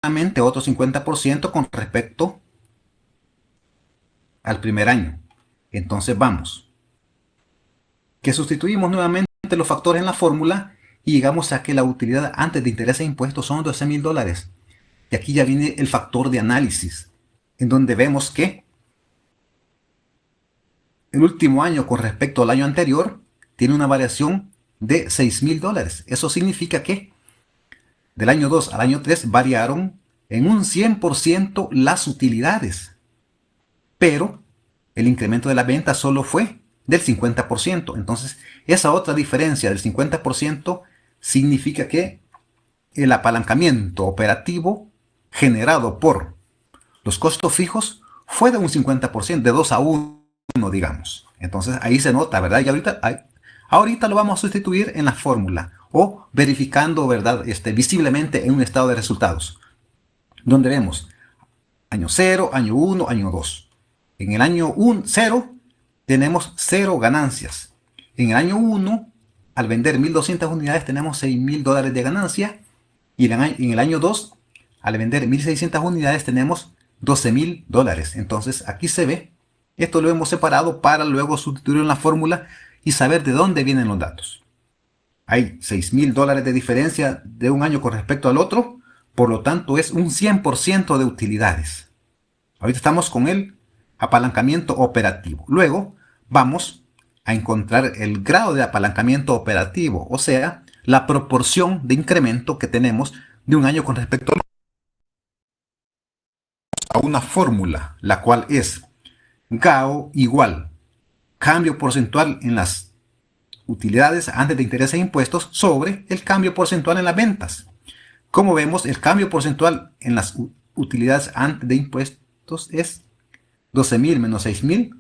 nuevamente otro 50% con respecto al primer año. Entonces vamos, que sustituimos nuevamente los factores en la fórmula y llegamos a que la utilidad antes de intereses e impuestos son $12,000. Y aquí ya viene el factor de análisis, en donde vemos que el último año con respecto al año anterior tiene una variación de $6,000. Eso significa que del año 2 al año 3 variaron en un 100% las utilidades, pero el incremento de la venta solo fue del 50%. Entonces, esa otra diferencia del 50% significa que el apalancamiento operativo generado por los costos fijos fue de un 50%, de 2 a 1, digamos. Entonces, ahí se nota, ¿verdad? Y ahorita lo vamos a sustituir en la fórmula o verificando, ¿verdad? Visiblemente en un estado de resultados, donde vemos año 0, año 1, año 2. En el año 0 tenemos 0 ganancias. En el año 1, al vender 1.200 unidades, tenemos $6,000 de ganancia. Y en el año 2, al vender 1.600 unidades, tenemos $12,000. Entonces, aquí se ve. Esto lo hemos separado para luego sustituirlo en la fórmula y saber de dónde vienen los datos. Hay $6,000 de diferencia de un año con respecto al otro. Por lo tanto, es un 100% de utilidades. Ahorita estamos con el apalancamiento operativo. Luego vamos a encontrar el grado de apalancamiento operativo, o sea, la proporción de incremento que tenemos de un año con respecto a una fórmula, la cual es GAO igual cambio porcentual en las utilidades antes de intereses e impuestos sobre el cambio porcentual en las ventas. Como vemos, el cambio porcentual en las utilidades antes de impuestos es 12,000 menos 6,000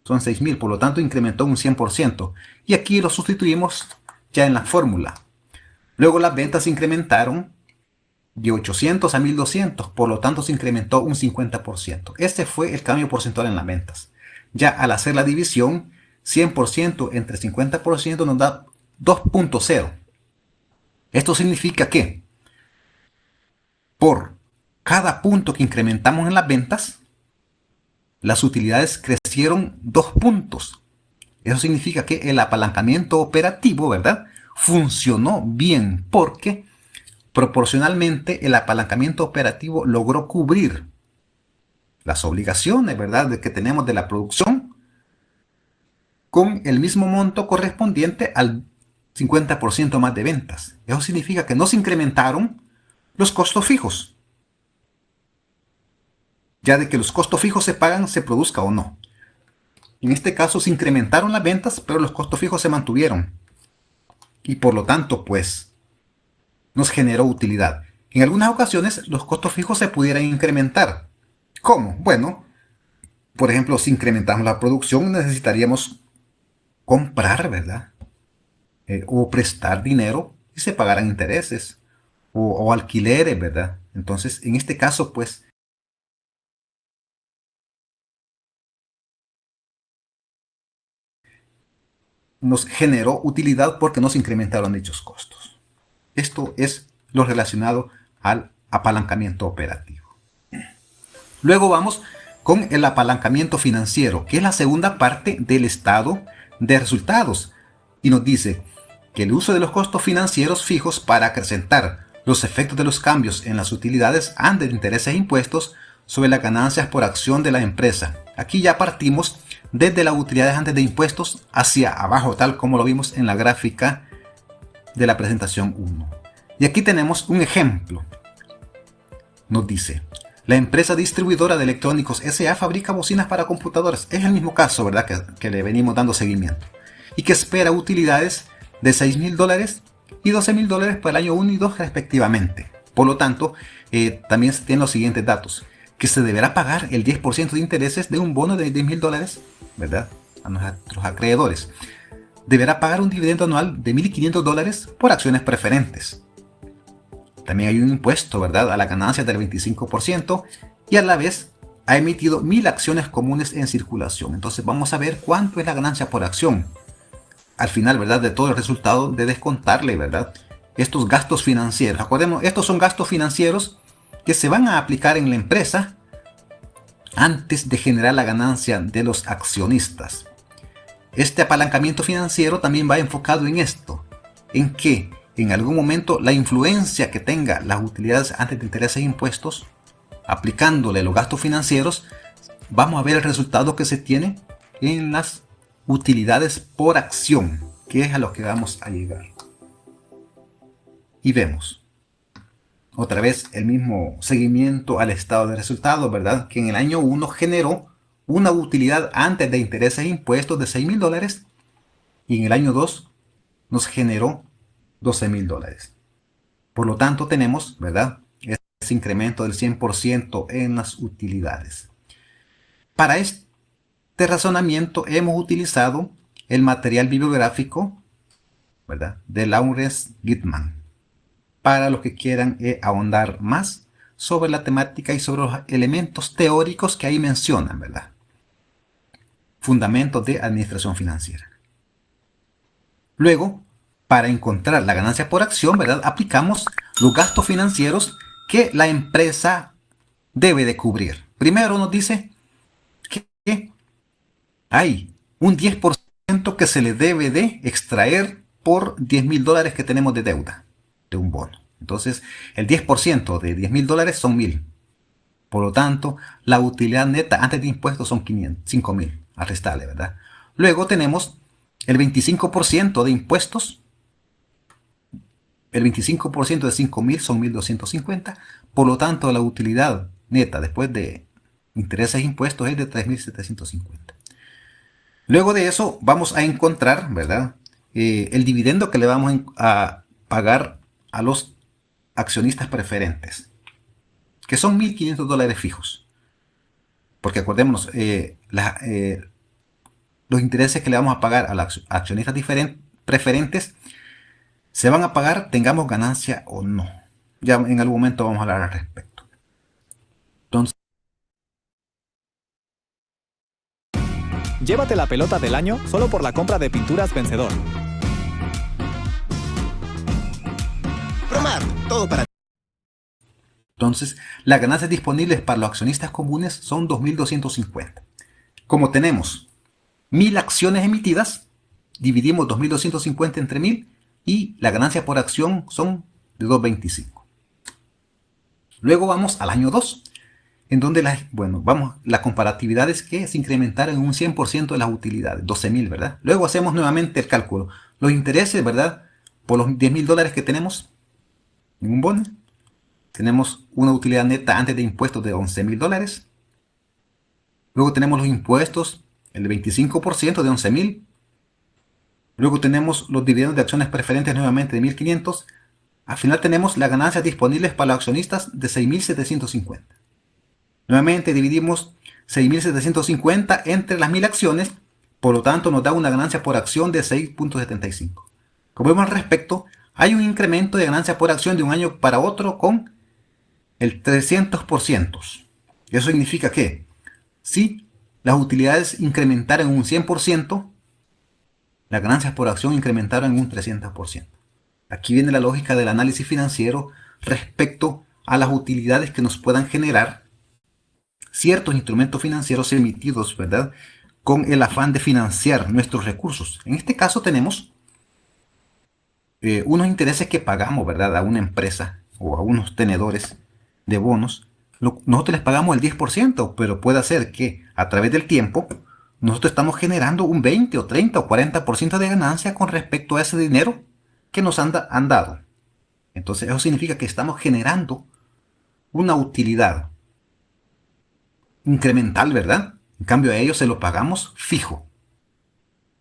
son 6,000, por lo tanto incrementó un 100%. Y aquí lo sustituimos ya en la fórmula. Luego las ventas se incrementaron de 800 a 1.200, por lo tanto se incrementó un 50%. Este fue el cambio porcentual en las ventas. Ya al hacer la división, 100% entre 50% nos da 2.0. Esto significa que por cada punto que incrementamos en las ventas, las utilidades crecieron 2 puntos. Eso significa que el apalancamiento operativo, ¿verdad?, funcionó bien porque proporcionalmente el apalancamiento operativo logró cubrir las obligaciones, ¿verdad?, que tenemos de la producción con el mismo monto correspondiente al 50% más de ventas. Eso significa que no se incrementaron los costos fijos, ya de que los costos fijos se pagan, se produzca o no. En este caso se incrementaron las ventas, pero los costos fijos se mantuvieron. Y por lo tanto, pues, nos generó utilidad. En algunas ocasiones los costos fijos se pudieran incrementar. ¿Cómo? Bueno, por ejemplo, si incrementamos la producción necesitaríamos comprar, ¿verdad? O prestar dinero y se pagaran intereses. O alquileres, ¿verdad? Entonces, en este caso, pues, nos generó utilidad porque nos incrementaron dichos costos. Esto es lo relacionado al apalancamiento operativo. Luego vamos con el apalancamiento financiero, que es la segunda parte del estado de resultados. Y nos dice que el uso de los costos financieros fijos para acrecentar los efectos de los cambios en las utilidades antes de intereses e impuestos sobre las ganancias por acción de la empresa. Aquí ya partimos desde las utilidades antes de impuestos hacia abajo, tal como lo vimos en la gráfica de la presentación 1. Y aquí tenemos un ejemplo. Nos dice, la empresa distribuidora de electrónicos S.A. fabrica bocinas para computadoras. Es el mismo caso, ¿verdad?, que le venimos dando seguimiento. Y que espera utilidades de $6,000 y $12,000 para el año 1 y 2 respectivamente. Por lo tanto, también se tienen los siguientes datos. Que se deberá pagar el 10% de intereses de un bono de $10,000, ¿verdad?, a nuestros acreedores. Deberá pagar un dividendo anual de $1.500 por acciones preferentes. También hay un impuesto, ¿verdad?, a la ganancia del 25% y a la vez ha emitido 1.000 acciones comunes en circulación. Entonces vamos a ver cuánto es la ganancia por acción. Al final, ¿verdad?, de todo el resultado de descontarle, ¿verdad?, estos gastos financieros. Acordemos, estos son gastos financieros que se van a aplicar en la empresa antes de generar la ganancia de los accionistas. Este apalancamiento financiero también va enfocado en esto, en que en algún momento la influencia que tenga las utilidades antes de intereses e impuestos, aplicándole los gastos financieros, vamos a ver el resultado que se tiene en las utilidades por acción, que es a lo que vamos a llegar. Y vemos otra vez el mismo seguimiento al estado de resultados, ¿verdad? Que en el año 1 generó una utilidad antes de intereses e impuestos de $6,000 y en el año 2 nos generó $12,000. Por lo tanto tenemos, ¿verdad?, ese incremento del 100% en las utilidades. Para este razonamiento hemos utilizado el material bibliográfico, ¿verdad?, de Lawrence Gitman, para los que quieran ahondar más sobre la temática y sobre los elementos teóricos que ahí mencionan, ¿verdad? Fundamentos de administración financiera. Luego, para encontrar la ganancia por acción, ¿verdad?, aplicamos los gastos financieros que la empresa debe de cubrir. Primero nos dice que hay un 10% que se le debe de extraer por $10,000 que tenemos de deuda de un bono. Entonces, el 10% de $10,000 son 1,000. Por lo tanto, la utilidad neta antes de impuestos son 5,000 al restarle, ¿verdad? Luego tenemos el 25% de impuestos. El 25% de 5,000 son 1,250. Por lo tanto, la utilidad neta después de intereses e impuestos es de 3,750. Luego de eso vamos a encontrar, ¿verdad?, el dividendo que le vamos a pagar a los accionistas preferentes, que son $1,500 fijos. Porque acordémonos, los intereses que le vamos a pagar a los accionistas preferentes se van a pagar tengamos ganancia o no. Ya en algún momento vamos a hablar al respecto. Entonces, llévate la pelota del año solo por la compra de pinturas Vencedor. Promar, todo para Entonces, las ganancias disponibles para los accionistas comunes son 2,250. Como tenemos 1,000 acciones emitidas, dividimos 2,250 entre 1,000 y la ganancia por acción son de 2,25. Luego vamos al año 2, en donde la comparatividad es que se incrementaron en un 100% de las utilidades, 12,000, ¿verdad? Luego hacemos nuevamente el cálculo. Los intereses, ¿verdad?, por los $10,000 que tenemos en un bono, tenemos una utilidad neta antes de impuestos de $11,000. Luego tenemos los impuestos, el 25% de 11,000. Luego tenemos los dividendos de acciones preferentes nuevamente de 1,500. Al final tenemos las ganancias disponibles para los accionistas de 6,750. Nuevamente dividimos 6,750 entre las 1,000 acciones. Por lo tanto nos da una ganancia por acción de 6,75. Como vemos al respecto, hay un incremento de ganancia por acción de un año para otro con el 300%. Eso significa que si las utilidades incrementaron un 100%, las ganancias por acción incrementaron en un 300%. Aquí viene la lógica del análisis financiero respecto a las utilidades que nos puedan generar ciertos instrumentos financieros emitidos, ¿verdad?, con el afán de financiar nuestros recursos. En este caso tenemos unos intereses que pagamos, ¿verdad?, a una empresa o a unos tenedores de bonos. Nosotros les pagamos el 10%, pero puede ser que a través del tiempo nosotros estamos generando un 20 o 30 o 40% de ganancia con respecto a ese dinero que nos han dado. Entonces eso significa que estamos generando una utilidad incremental, ¿verdad? En cambio a ellos se lo pagamos fijo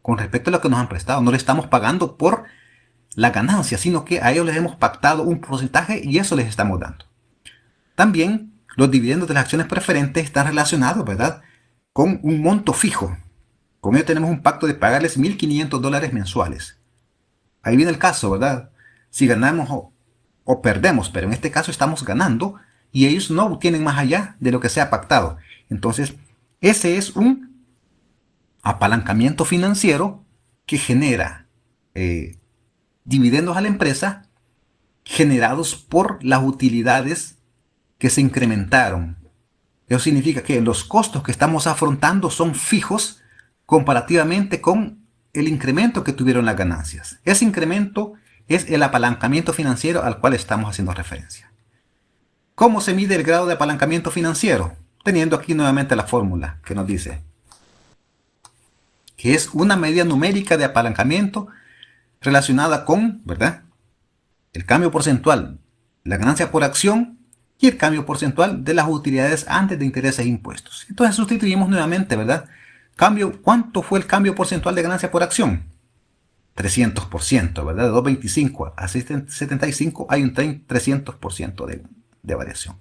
con respecto a lo que nos han prestado. No le estamos pagando por la ganancia, sino que a ellos les hemos pactado un porcentaje y eso les estamos dando. También los dividendos de las acciones preferentes están relacionados, ¿verdad?, con un monto fijo. Con ellos tenemos un pacto de pagarles $1,500 mensuales. Ahí viene el caso, ¿verdad? Si ganamos o perdemos, pero en este caso estamos ganando y ellos no obtienen más allá de lo que se ha pactado. Entonces, ese es un apalancamiento financiero que genera dividendos a la empresa generados por las utilidades que se incrementaron. Eso significa que los costos que estamos afrontando son fijos comparativamente con el incremento que tuvieron las ganancias. Ese incremento es el apalancamiento financiero al cual estamos haciendo referencia. ¿Cómo se mide el grado de apalancamiento financiero? Teniendo aquí nuevamente la fórmula que nos dice que es una medida numérica de apalancamiento relacionada con, ¿verdad?, el cambio porcentual, la ganancia por acción y el cambio porcentual de las utilidades antes de intereses e impuestos. Entonces sustituimos nuevamente, ¿verdad? ¿Cuánto fue el cambio porcentual de ganancia por acción? 300%, ¿verdad? De 2.25 a 6.75 hay un 300% de variación.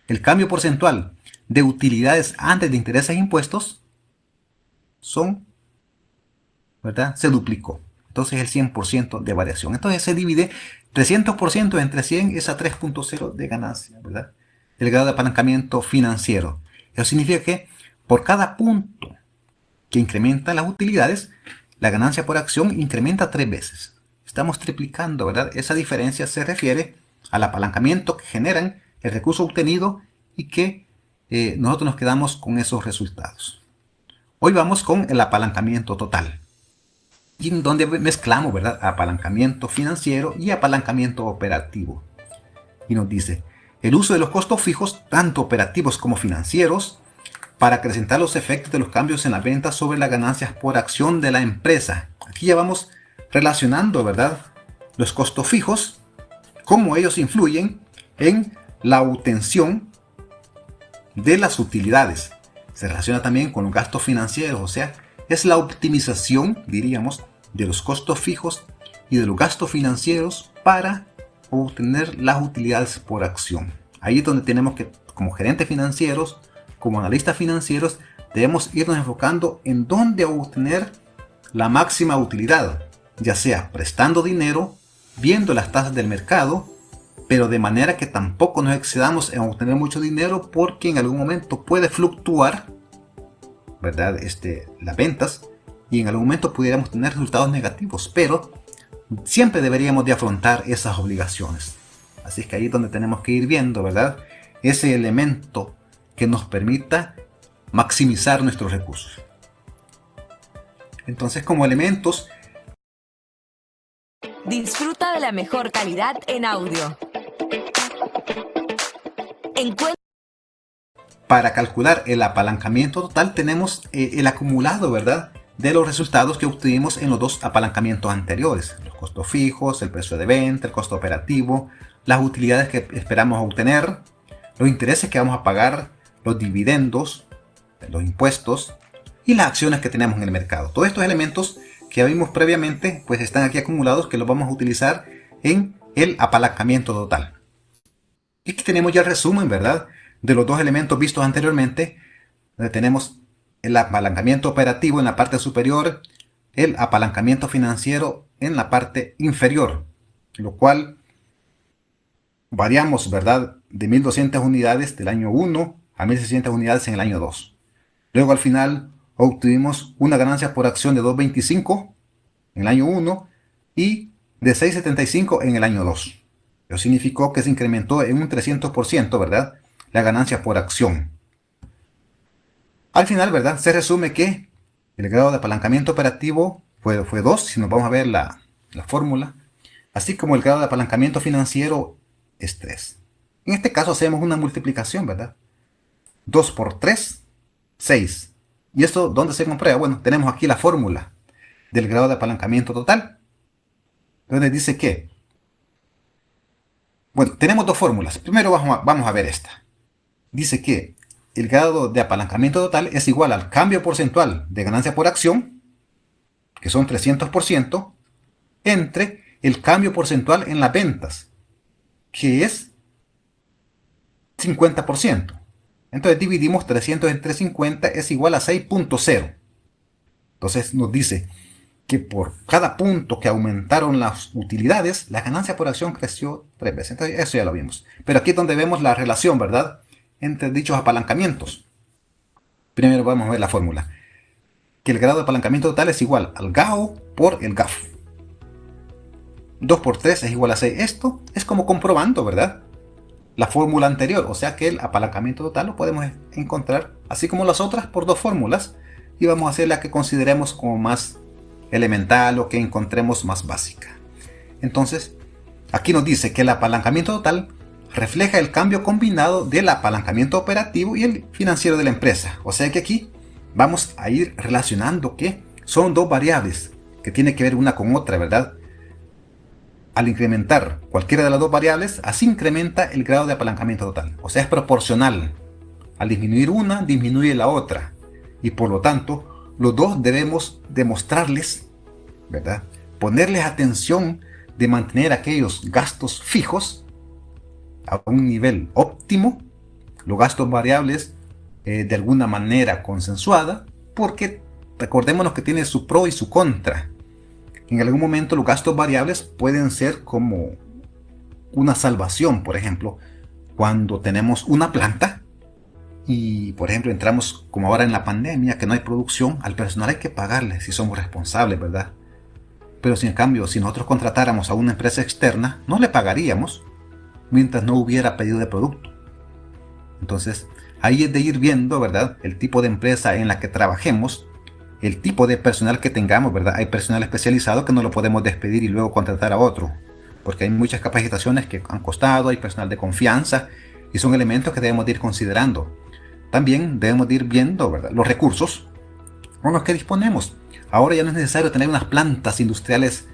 El cambio porcentual de utilidades antes de intereses e impuestos ¿verdad?, se duplicó. Entonces el 100% de variación. Entonces se divide 300% entre 100 es a 3.0 de ganancia, ¿verdad? El grado de apalancamiento financiero. Eso significa que por cada punto que incrementa las utilidades, la ganancia por acción incrementa 3 veces. Estamos triplicando, ¿verdad? Esa diferencia se refiere al apalancamiento que generan el recurso obtenido y que nosotros nos quedamos con esos resultados. Hoy vamos con el apalancamiento total, y donde mezclamos, ¿verdad?, apalancamiento financiero y apalancamiento operativo. Y nos dice, el uso de los costos fijos, tanto operativos como financieros, para acrecentar los efectos de los cambios en las ventas sobre las ganancias por acción de la empresa. Aquí ya vamos relacionando, ¿verdad?, los costos fijos, cómo ellos influyen en la obtención de las utilidades. Se relaciona también con los gastos financieros, o sea, es la optimización, diríamos, de los costos fijos y de los gastos financieros para obtener las utilidades por acción. Ahí es donde tenemos que, como gerentes financieros, como analistas financieros, debemos irnos enfocando en dónde obtener la máxima utilidad, ya sea prestando dinero, viendo las tasas del mercado, pero de manera que tampoco nos excedamos en obtener mucho dinero, porque en algún momento puede fluctuar, ¿verdad?, las ventas, y en algún momento pudiéramos tener resultados negativos, pero siempre deberíamos de afrontar esas obligaciones. Así es que ahí es donde tenemos que ir viendo, ¿verdad?, ese elemento que nos permita maximizar nuestros recursos. Entonces, como elementos, disfruta de la mejor calidad en audio. Para calcular el apalancamiento total tenemos el acumulado, ¿verdad?, de los resultados que obtuvimos en los dos apalancamientos anteriores. Los costos fijos, el precio de venta, el costo operativo, las utilidades que esperamos obtener, los intereses que vamos a pagar, los dividendos, los impuestos y las acciones que tenemos en el mercado. Todos estos elementos que vimos previamente pues están aquí acumulados, que los vamos a utilizar en el apalancamiento total. Y aquí tenemos ya el resumen, ¿verdad?, de los dos elementos vistos anteriormente, donde tenemos el apalancamiento operativo en la parte superior, el apalancamiento financiero en la parte inferior, lo cual variamos, ¿verdad?, de 1.200 unidades del año 1 a 1.600 unidades en el año 2. Luego al final obtuvimos una ganancia por acción de 2.25 en el año 1 y de 6.75 en el año 2. Eso significó que se incrementó en un 300%, ¿verdad?, la ganancia por acción. Al final, ¿verdad?, se resume que el grado de apalancamiento operativo fue 2, si nos vamos a ver la fórmula, así como el grado de apalancamiento financiero es 3. En este caso hacemos una multiplicación, ¿verdad? 2 por 3, 6. ¿Y esto dónde se comprueba? Bueno, tenemos aquí la fórmula del grado de apalancamiento total, donde dice que, bueno, tenemos dos fórmulas. Primero vamos a ver esta. Dice que el grado de apalancamiento total es igual al cambio porcentual de ganancia por acción, que son 300%, entre el cambio porcentual en las ventas, que es 50%. Entonces dividimos 300 entre 50, es igual a 6.0. Entonces nos dice que por cada punto que aumentaron las utilidades, la ganancia por acción creció 3 veces. Entonces eso ya lo vimos. Pero aquí es donde vemos la relación, ¿verdad?, entre dichos apalancamientos. Primero vamos a ver la fórmula. Que el grado de apalancamiento total es igual al GAO por el GAF. 2 por 3 es igual a 6. Esto es como comprobando, ¿verdad?, la fórmula anterior, o sea que el apalancamiento total lo podemos encontrar, así como las otras, por dos fórmulas, y vamos a hacer la que consideremos como más elemental o que encontremos más básica. Entonces, aquí nos dice que el apalancamiento total refleja el cambio combinado del apalancamiento operativo y el financiero de la empresa. O sea que aquí vamos a ir relacionando que son dos variables que tienen que ver una con otra, ¿verdad? Al incrementar cualquiera de las dos variables, así incrementa el grado de apalancamiento total. O sea, es proporcional. Al disminuir una, disminuye la otra. Y por lo tanto, los dos debemos demostrarles, ¿verdad? Ponerles atención de mantener aquellos gastos fijos a un nivel óptimo, los gastos variables de alguna manera consensuada, porque recordémonos que tiene su pro y su contra. En algún momento los gastos variables pueden ser como una salvación, por ejemplo, cuando tenemos una planta y, por ejemplo, entramos como ahora en la pandemia, que no hay producción, al personal hay que pagarle si somos responsables, ¿verdad? Pero si en cambio, si nosotros contratáramos a una empresa externa, no le pagaríamos mientras no hubiera pedido de producto. Entonces, ahí es de ir viendo, ¿verdad? El tipo de empresa en la que trabajemos, el tipo de personal que tengamos, ¿verdad? Hay personal especializado que no lo podemos despedir y luego contratar a otro, porque hay muchas capacitaciones que han costado, hay personal de confianza y son elementos que debemos de ir considerando. También debemos de ir viendo, ¿verdad? Los recursos con los que disponemos. Ahora ya no es necesario tener unas plantas industriales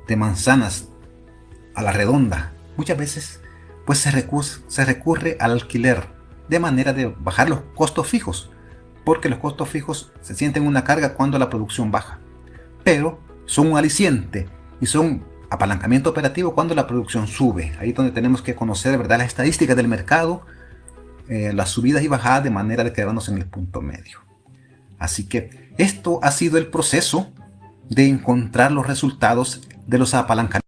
de manzanas a la redonda. Muchas veces pues se recurre al alquiler de manera de bajar los costos fijos, porque los costos fijos se sienten una carga cuando la producción baja, pero son un aliciente y son apalancamiento operativo cuando la producción sube. Ahí es donde tenemos que conocer, ¿verdad?, las estadísticas del mercado, las subidas y bajadas, de manera de quedarnos en el punto medio. Así que esto ha sido el proceso de encontrar los resultados de los apalancamientos.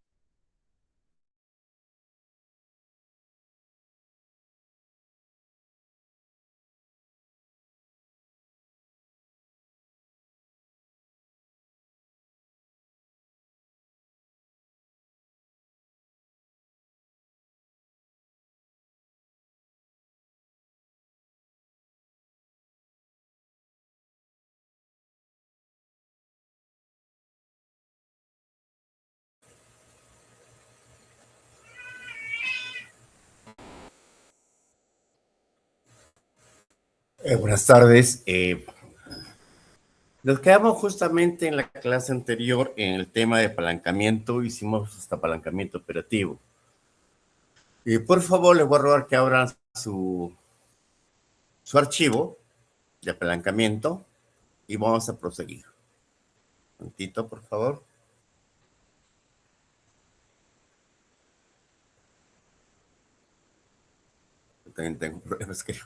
Buenas tardes. Nos quedamos justamente en la clase anterior en el tema de apalancamiento. Hicimos hasta apalancamiento operativo. Y por favor, les voy a rogar que abran su archivo de apalancamiento y vamos a proseguir. Un momentito, por favor. Yo también tengo problemas, creo.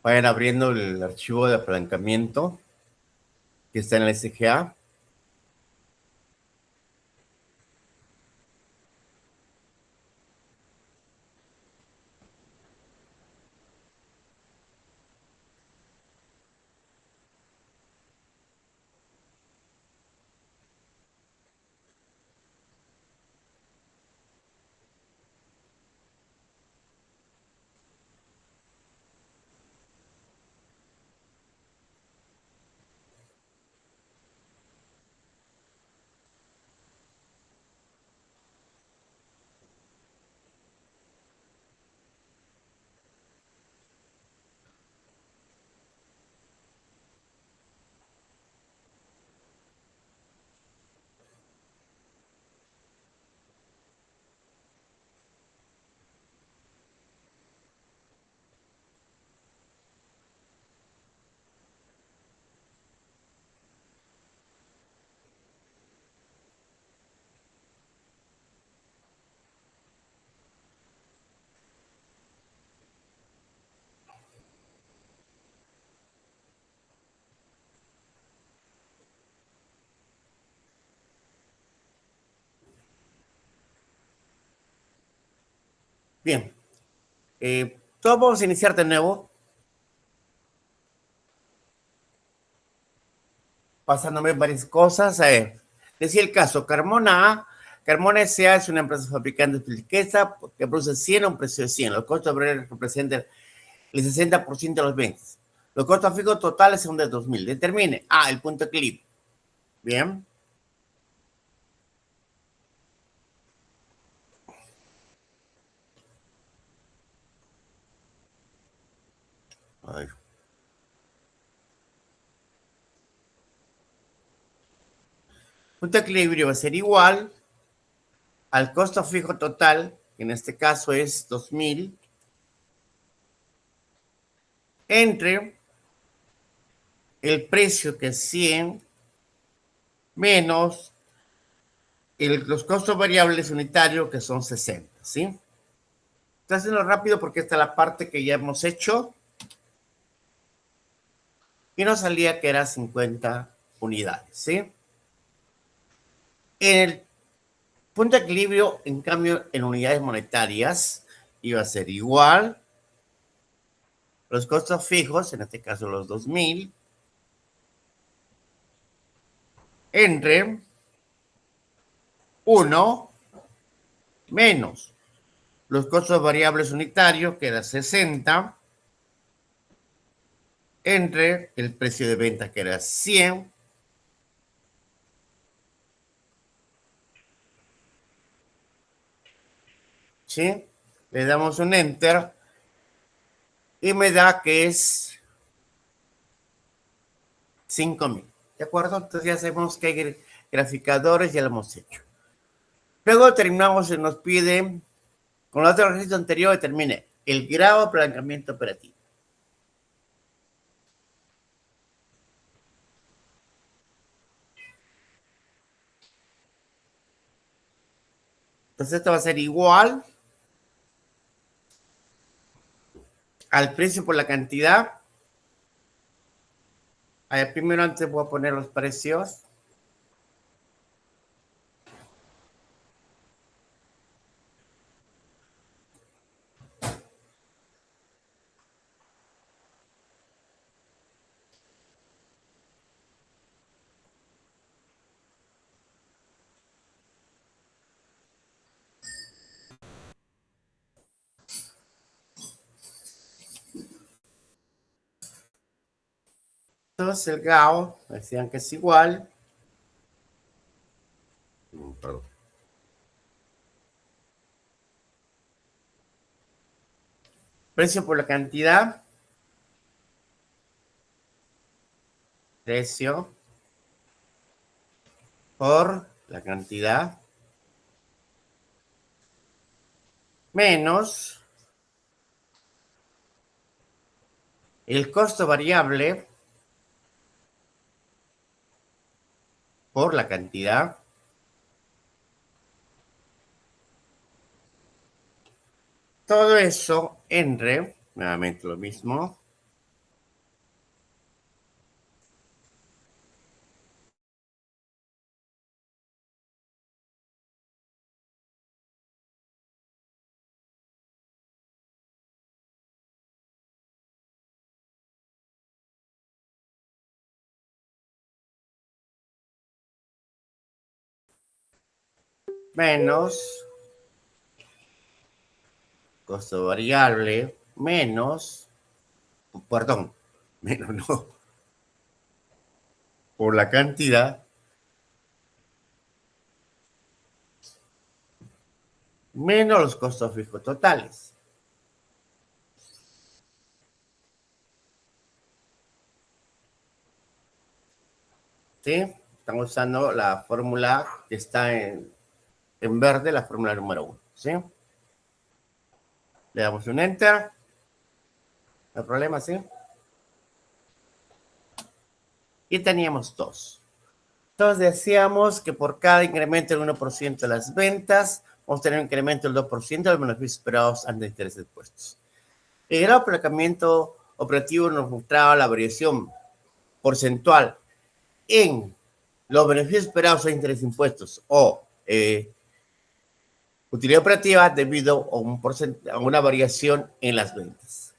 Vayan abriendo el archivo de apalancamiento que está en el SGA. Bien. Todos vamos a iniciar de nuevo. Pasándome varias cosas. Decía el caso, Carmona A. Carmona S.A. es una empresa fabricante de riqueza que produce 100 a un precio de 100. Los costos variables representan el 60% de los ventas. Los costos fijos totales son de 2.000. Determine. El punto de equilibrio. Bien. A ver. Punto de equilibrio va a ser igual al costo fijo total, que en este caso es 2.000, entre el precio que es 100 menos los costos variables unitarios que son 60, ¿sí? Estoy haciendo rápido porque esta es la parte que ya hemos hecho y nos salía que era 50 unidades, ¿sí? En el punto de equilibrio, en cambio, en unidades monetarias, iba a ser igual los costos fijos, en este caso los 2.000, entre 1 menos los costos variables unitarios, que era 60, entre el precio de venta, que era 100, ¿sí? Le damos un enter y me da que es 5.000. ¿De acuerdo? Entonces ya sabemos que hay graficadores, ya lo hemos hecho. Luego terminamos y nos pide, con el otro ejercicio anterior, determine el grado de apalancamiento operativo. Entonces esto va a ser igual al precio por la cantidad. Primero antes voy a poner los precios. Entonces el GAO, decían que es igual. Perdón. Precio por la cantidad. Precio por la cantidad. Menos el costo variable por la cantidad. Todo eso entre, nuevamente lo mismo, menos costo variable, menos, perdón, menos no, por la cantidad, menos los costos fijos totales. ¿Sí? Estamos usando la fórmula que está en verde, la fórmula número 1. ¿Sí? Le damos un enter. No hay problema, ¿sí? Y teníamos 2. Entonces decíamos que por cada incremento del 1% de las ventas, vamos a tener un incremento del 2% de los beneficios esperados antes de intereses puestos. El grado de apalancamiento operativo nos mostraba la variación porcentual en los beneficios esperados a interés impuestos o Utilidad operativa debido a una variación en las ventas.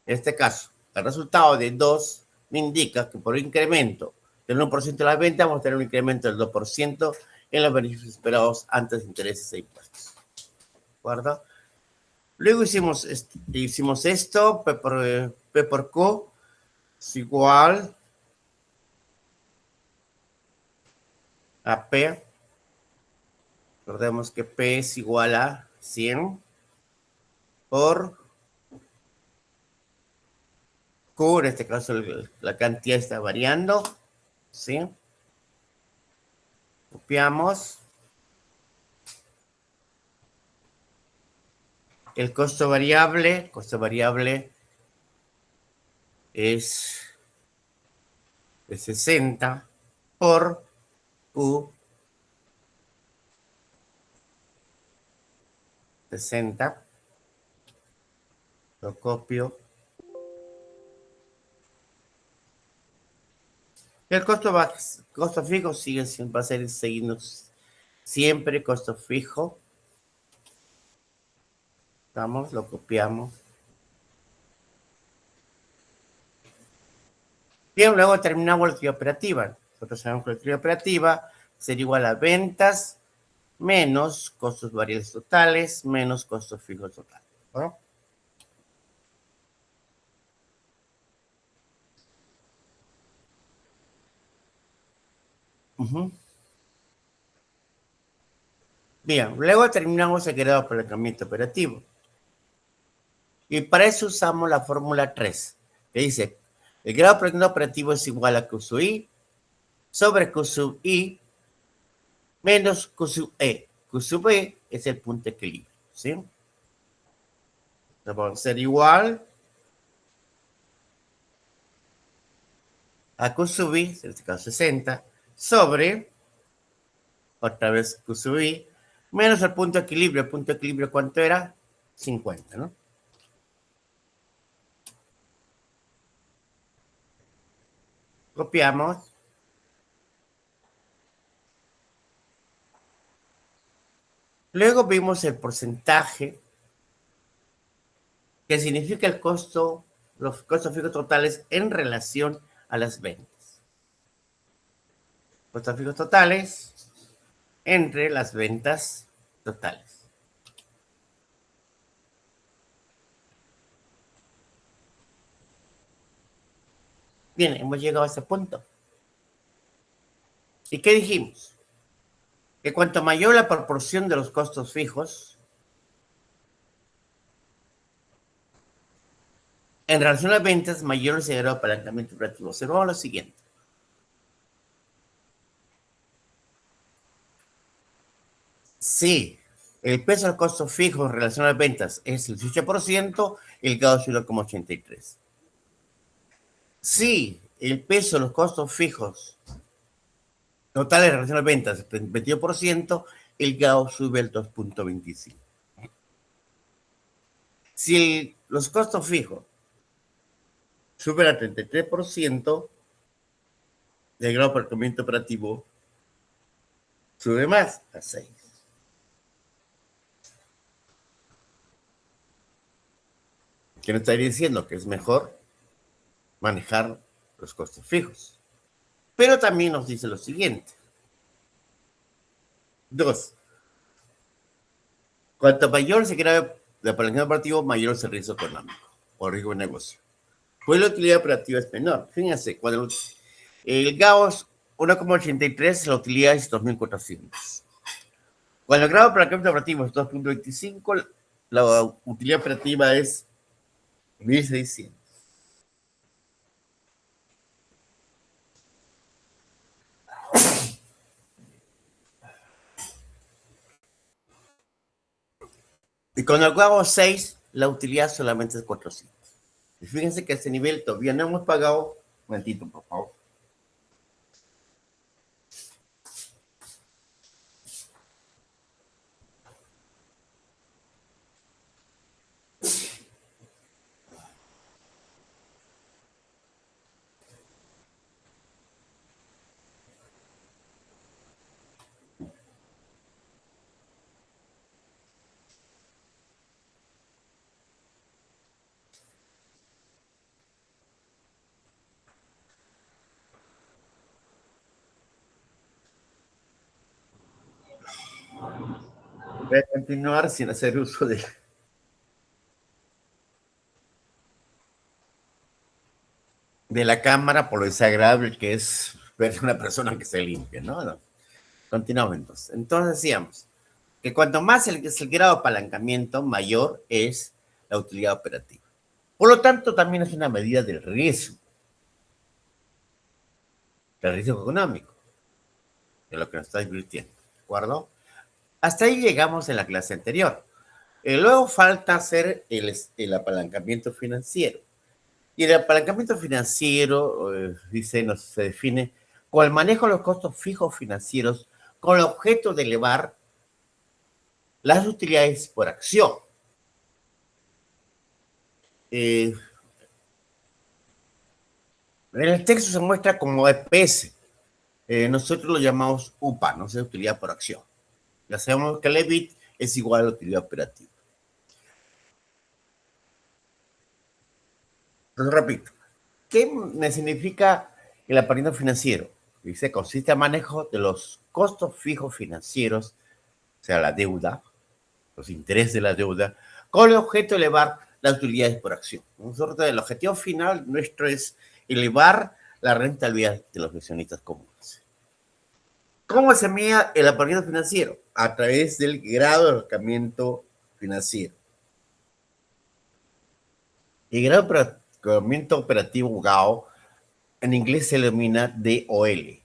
En este caso, el resultado de 2 me indica que por incremento del 1% de las ventas vamos a tener un incremento del 2% en los beneficios esperados antes de intereses e impuestos. ¿De acuerdo? Luego hicimos esto, P por Q es igual a P. Recordemos que P es igual a 100 por Q, en este caso la cantidad está variando, ¿sí? Copiamos. El costo variable es de 60 por Q 60. Lo copio. El costo fijo va a ser seguirnos siempre costo fijo. Vamos, lo copiamos. Bien, luego terminamos la actividad operativa. Nosotros sabemos que la actividad operativa sería igual a ventas menos costos variables totales menos costos fijos totales. ¿No? Bien, luego terminamos el grado de apalancamiento operativo. Y para eso usamos la fórmula 3, que dice, el grado de apalancamiento operativo es igual a Q sub I sobre Q sub I menos Q sub E. Q sub E es el punto de equilibrio, ¿sí? Entonces va a ser igual a Q sub I, en este caso 60, sobre, otra vez Q sub I, menos el punto de equilibrio. ¿El punto de equilibrio cuánto era? 50, ¿no? Copiamos. Luego vimos el porcentaje, que significa el costo, los costos fijos totales en relación a las ventas. Costos fijos totales entre las ventas totales. Bien, hemos llegado a ese punto. ¿Y qué dijimos? Que cuanto mayor la proporción de los costos fijos en relación a las ventas, mayor será el apalancamiento operativo. Observamos lo siguiente. Si el peso del costo fijo en relación a las ventas es el 18%, el grado es 1,83. Si el peso de los costos fijos totales en relación a las ventas es el 22%, el grado sube al 2,25. Si los costos fijos suben al 33%, el grado de apalancamiento operativo sube más, a 6. ¿Qué nos estaría diciendo? Que es mejor manejar los costos fijos. Pero también nos dice lo siguiente. 2. Cuanto mayor se crea el apalancamiento operativo, mayor es el riesgo económico o riesgo de negocio. Pues la utilidad operativa es menor. Fíjense, cuando el GAO es 1,83, la utilidad es 2.400. Cuando el grado de apalancamiento operativo es 2,25, la utilidad operativa es 1.600. Y con el GAO 6, la utilidad solamente es 400. Y fíjense que a este nivel todavía no hemos pagado. Un momentito, por favor. Voy a continuar sin hacer uso de la cámara por lo desagradable que es ver a una persona que se limpia, ¿no? No. Continuamos entonces. Entonces decíamos que cuanto más es el grado de apalancamiento, mayor es la utilidad operativa. Por lo tanto, también es una medida del riesgo económico, de lo que nos está divirtiendo, ¿de acuerdo? Hasta ahí llegamos en la clase anterior. Luego falta hacer el apalancamiento financiero. Y el apalancamiento financiero, se define con el manejo de los costos fijos financieros con el objeto de elevar las utilidades por acción. En el texto se muestra como EPS. Nosotros lo llamamos UPA, no sé, utilidad por acción. Ya sabemos que el EBIT es igual a la utilidad operativa. Entonces, repito, ¿qué me significa el apalancamiento financiero? Dice, consiste en manejo de los costos fijos financieros, o sea, la deuda, los intereses de la deuda, con el objeto de elevar las utilidades por acción. Nosotros, el objetivo final nuestro es elevar la rentabilidad de los accionistas comunes. ¿Cómo se mide el apalancamiento financiero? A través del grado de apalancamiento financiero. El grado de apalancamiento operativo GAO en inglés se denomina DOL,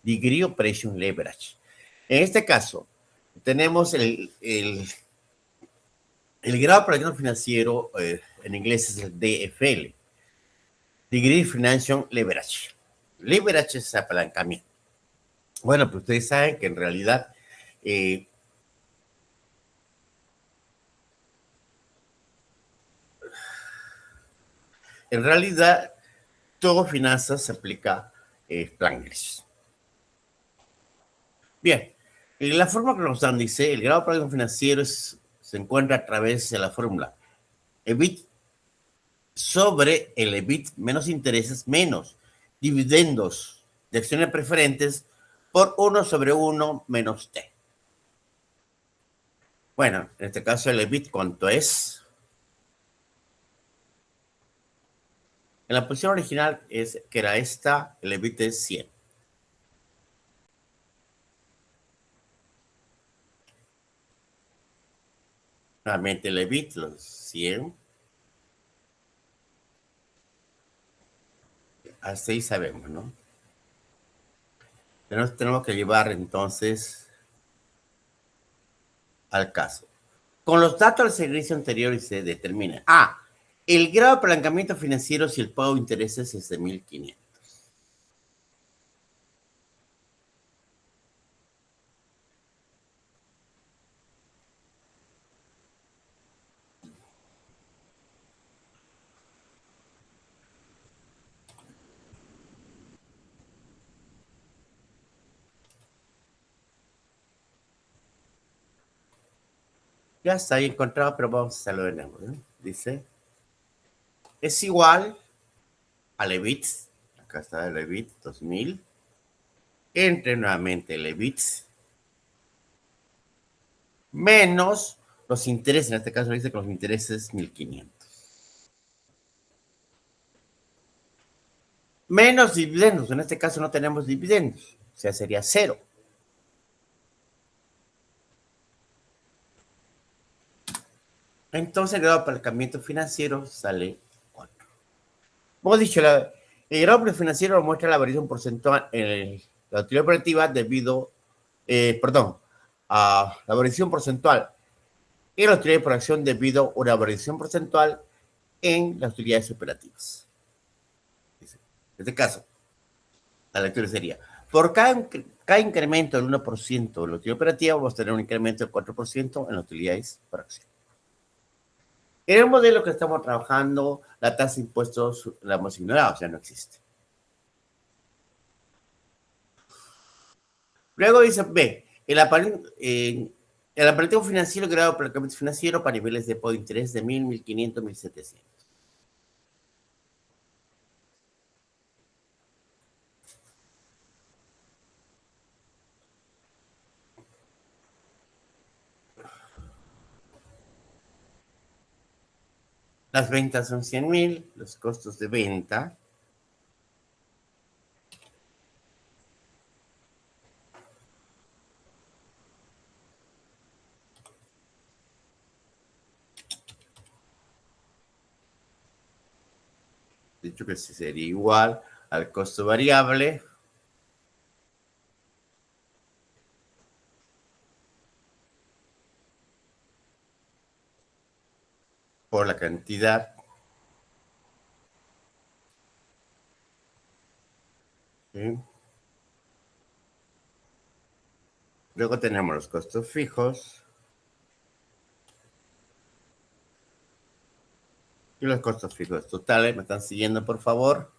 Degree Operation Leverage. En este caso, tenemos el grado de apalancamiento financiero, en inglés es el DFL, Degree Financial Leverage. Leverage es apalancamiento. Bueno, pues ustedes saben que en realidad todo finanzas se aplica plan gris. Bien, la forma que nos dan dice, el grado de apalancamiento financiero se encuentra a través de la fórmula EBIT sobre el EBIT menos intereses menos dividendos de acciones preferentes por 1 sobre 1 menos T. Bueno, en este caso el EBIT, ¿cuánto es? En la posición original que era esta, el EBIT es 100. Nuevamente el EBIT, los 100. Hasta ahí sabemos, ¿no? Tenemos que llevar entonces al caso. Con los datos del servicio anterior se determina el grado de apalancamiento financiero si el pago de intereses es de 1.500. Ya está ahí encontrado, pero vamos a hacerlo de nuevo, ¿no? Dice, es igual al EBIT, acá está el EBIT 2000, entre nuevamente el EBIT menos los intereses, en este caso dice que los intereses 1.500. Menos dividendos, en este caso no tenemos dividendos, o sea, sería 0. Entonces el grado de apalancamiento financiero sale 4. Como he dicho, el grado financiero muestra la variación porcentual en la utilidad operativa debido, a la variación porcentual en la utilidad por acción debido a una variación porcentual en las utilidades operativas. En este caso, la lectura sería, por cada incremento del 1% de la utilidad operativa, vamos a tener un incremento del 4% en las utilidades por acción. En el modelo que estamos trabajando, la tasa de impuestos la hemos ignorado, o sea, no existe. Luego dice B, el apalancamiento financiero, grado de apalancamiento financiero para niveles de tipo de interés de 1.000, 1.500, 1.700. Las ventas son 100,000, los costos de venta. Dicho que sería igual al costo variable por la cantidad. ¿Sí? Luego tenemos los costos fijos y los costos fijos totales. ¿Me están siguiendo, por favor?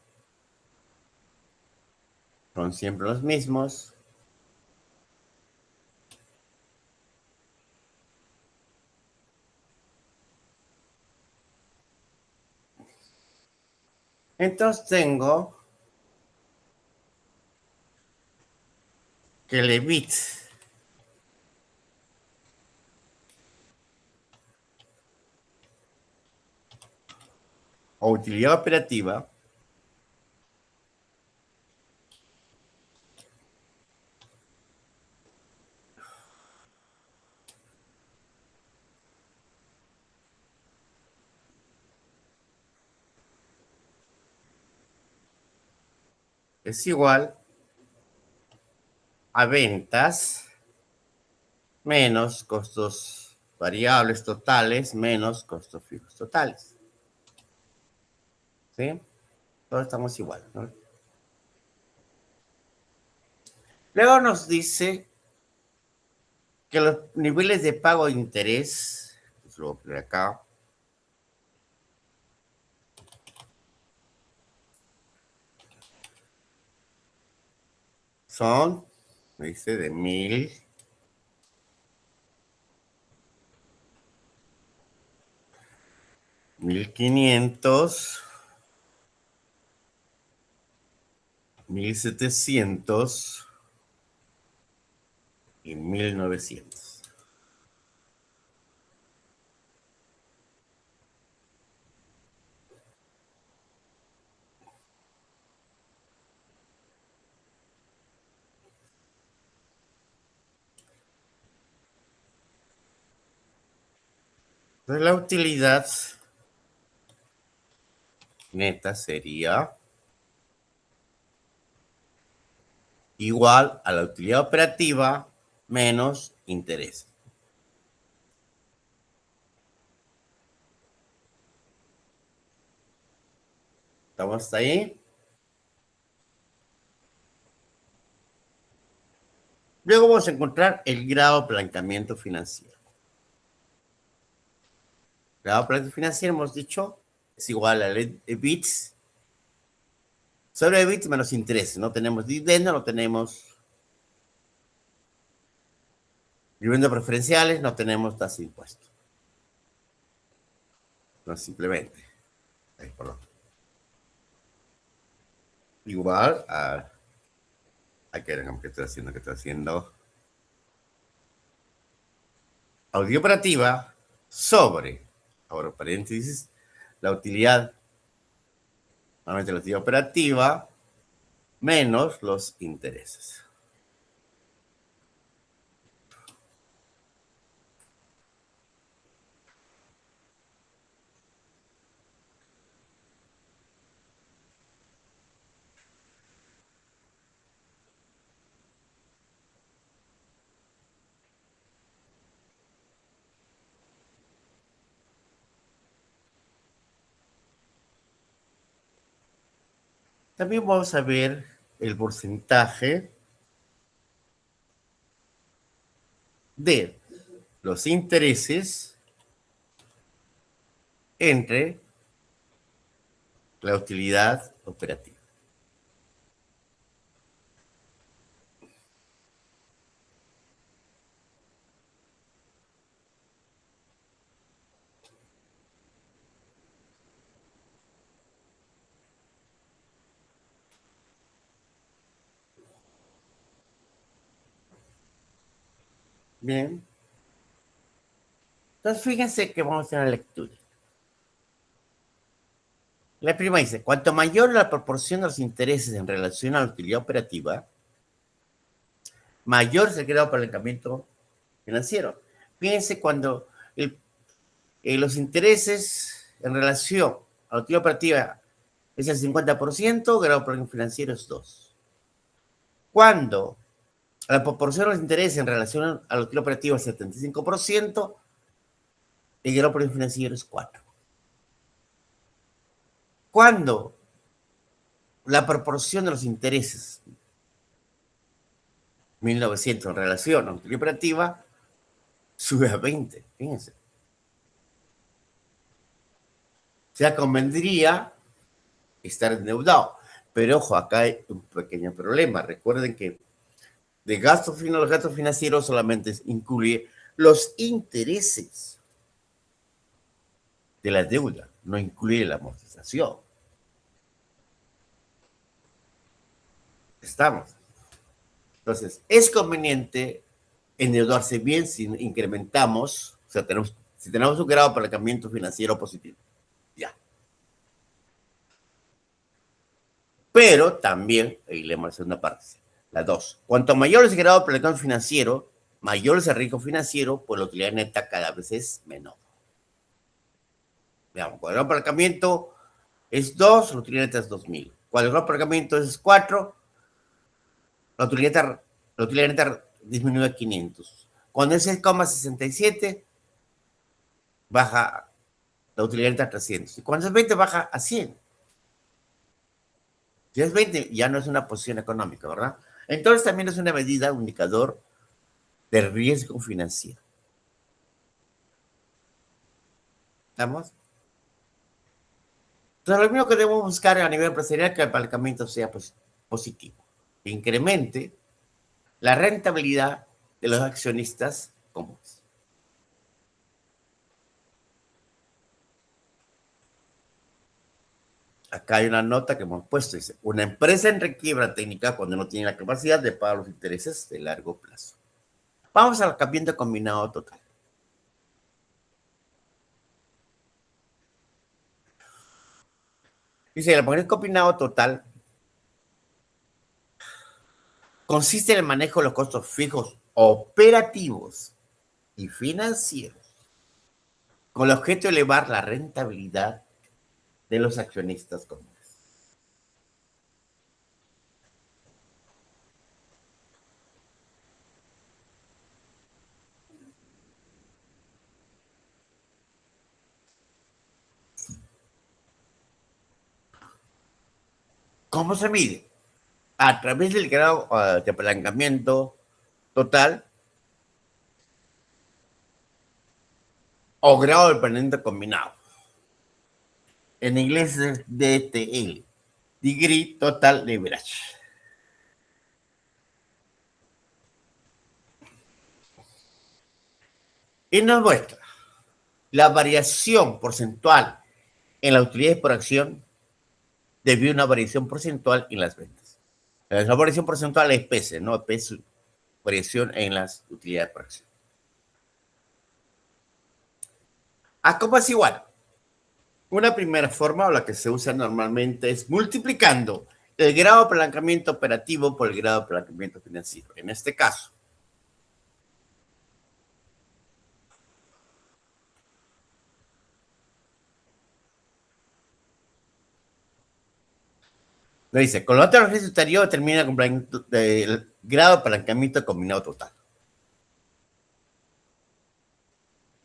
Son siempre los mismos. Entonces tengo que el EBIT o utilidad operativa es igual a ventas menos costos variables totales menos costos fijos totales. ¿Sí? Todos estamos igual, ¿no? Luego nos dice que los niveles de pago de interés, pues lo voy a poner acá, son, me dice, de 1,000, 1,500, 1,700 y 1,900. Entonces la utilidad neta sería igual a la utilidad operativa menos interés. ¿Estamos hasta ahí? Luego vamos a encontrar el grado de apalancamiento financiero. El grado de apalancamiento financiero, hemos dicho, es igual al EBIT sobre EBIT menos intereses. No tenemos dividendos, no tenemos dividendos preferenciales, no tenemos tasa de impuesto. No, simplemente. Ahí, perdón. Igual a... Aquí, ¿qué estoy haciendo? ¿Qué estoy haciendo? Audio operativa sobre, ahora paréntesis, la utilidad, nuevamente la utilidad operativa, menos los intereses. También vamos a ver el porcentaje de los intereses entre la utilidad operativa. Bien. Entonces, fíjense que vamos a hacer la lectura. La prima dice, cuanto mayor la proporción de los intereses en relación a la utilidad operativa, mayor es el grado de apalancamiento financiero. Fíjense cuando los intereses en relación a la utilidad operativa es el 50%, grado de apalancamiento financiero es 2. Cuando la proporción de los intereses en relación a la utilidad operativa es el 75%, el grado de apalancamiento financiero es 4. Cuando la proporción de los intereses 1900 en relación a la utilidad operativa sube a 20, fíjense. O sea, convendría estar endeudado. Pero ojo, acá hay un pequeño problema. Recuerden que los gastos financieros solamente incluye los intereses de la deuda, no incluye la amortización. Estamos. Entonces, es conveniente endeudarse bien si incrementamos, o sea, si tenemos un grado de apalancamiento financiero positivo. Ya. Pero también, ahí leemos la segunda parte, la 2. Cuanto mayor es el grado de apalancamiento financiero, mayor es el riesgo financiero, pues la utilidad neta cada vez es menor. Veamos, cuando el grado de apalancamiento es 2, la utilidad neta es 2000. Cuando el grado de apalancamiento es 4, la utilidad neta disminuye a 500. Cuando es 6,67, baja la utilidad neta a 300. Y cuando es 20, baja a 100. Si es 20, ya no es una posición económica, ¿verdad? Entonces también es una medida, un indicador de riesgo financiero. ¿Estamos? Entonces, lo mismo que debemos buscar a nivel empresarial es que el apalancamiento sea positivo, que incremente la rentabilidad de los accionistas comunes. Acá hay una nota que hemos puesto, dice, una empresa en requiebra técnica cuando no tiene la capacidad de pagar los intereses de largo plazo. Vamos al apalancamiento combinado total. Dice, el apalancamiento combinado total consiste en el manejo de los costos fijos operativos y financieros con el objeto de elevar la rentabilidad de los accionistas comunes. ¿Cómo se mide? A través del grado de apalancamiento total o grado de apalancamiento combinado. En inglés es DTL, Degree Total Leverage. Y nos muestra la variación porcentual en las utilidades por acción debido a una variación porcentual en las ventas. La variación porcentual es PC, ¿no? PC, variación en las utilidades por acción. ¿Cómo es igual? Una primera forma, o la que se usa normalmente, es multiplicando el grado de apalancamiento operativo por el grado de apalancamiento financiero. En este caso, lo dice, con la otra resultario determina el grado de apalancamiento combinado total.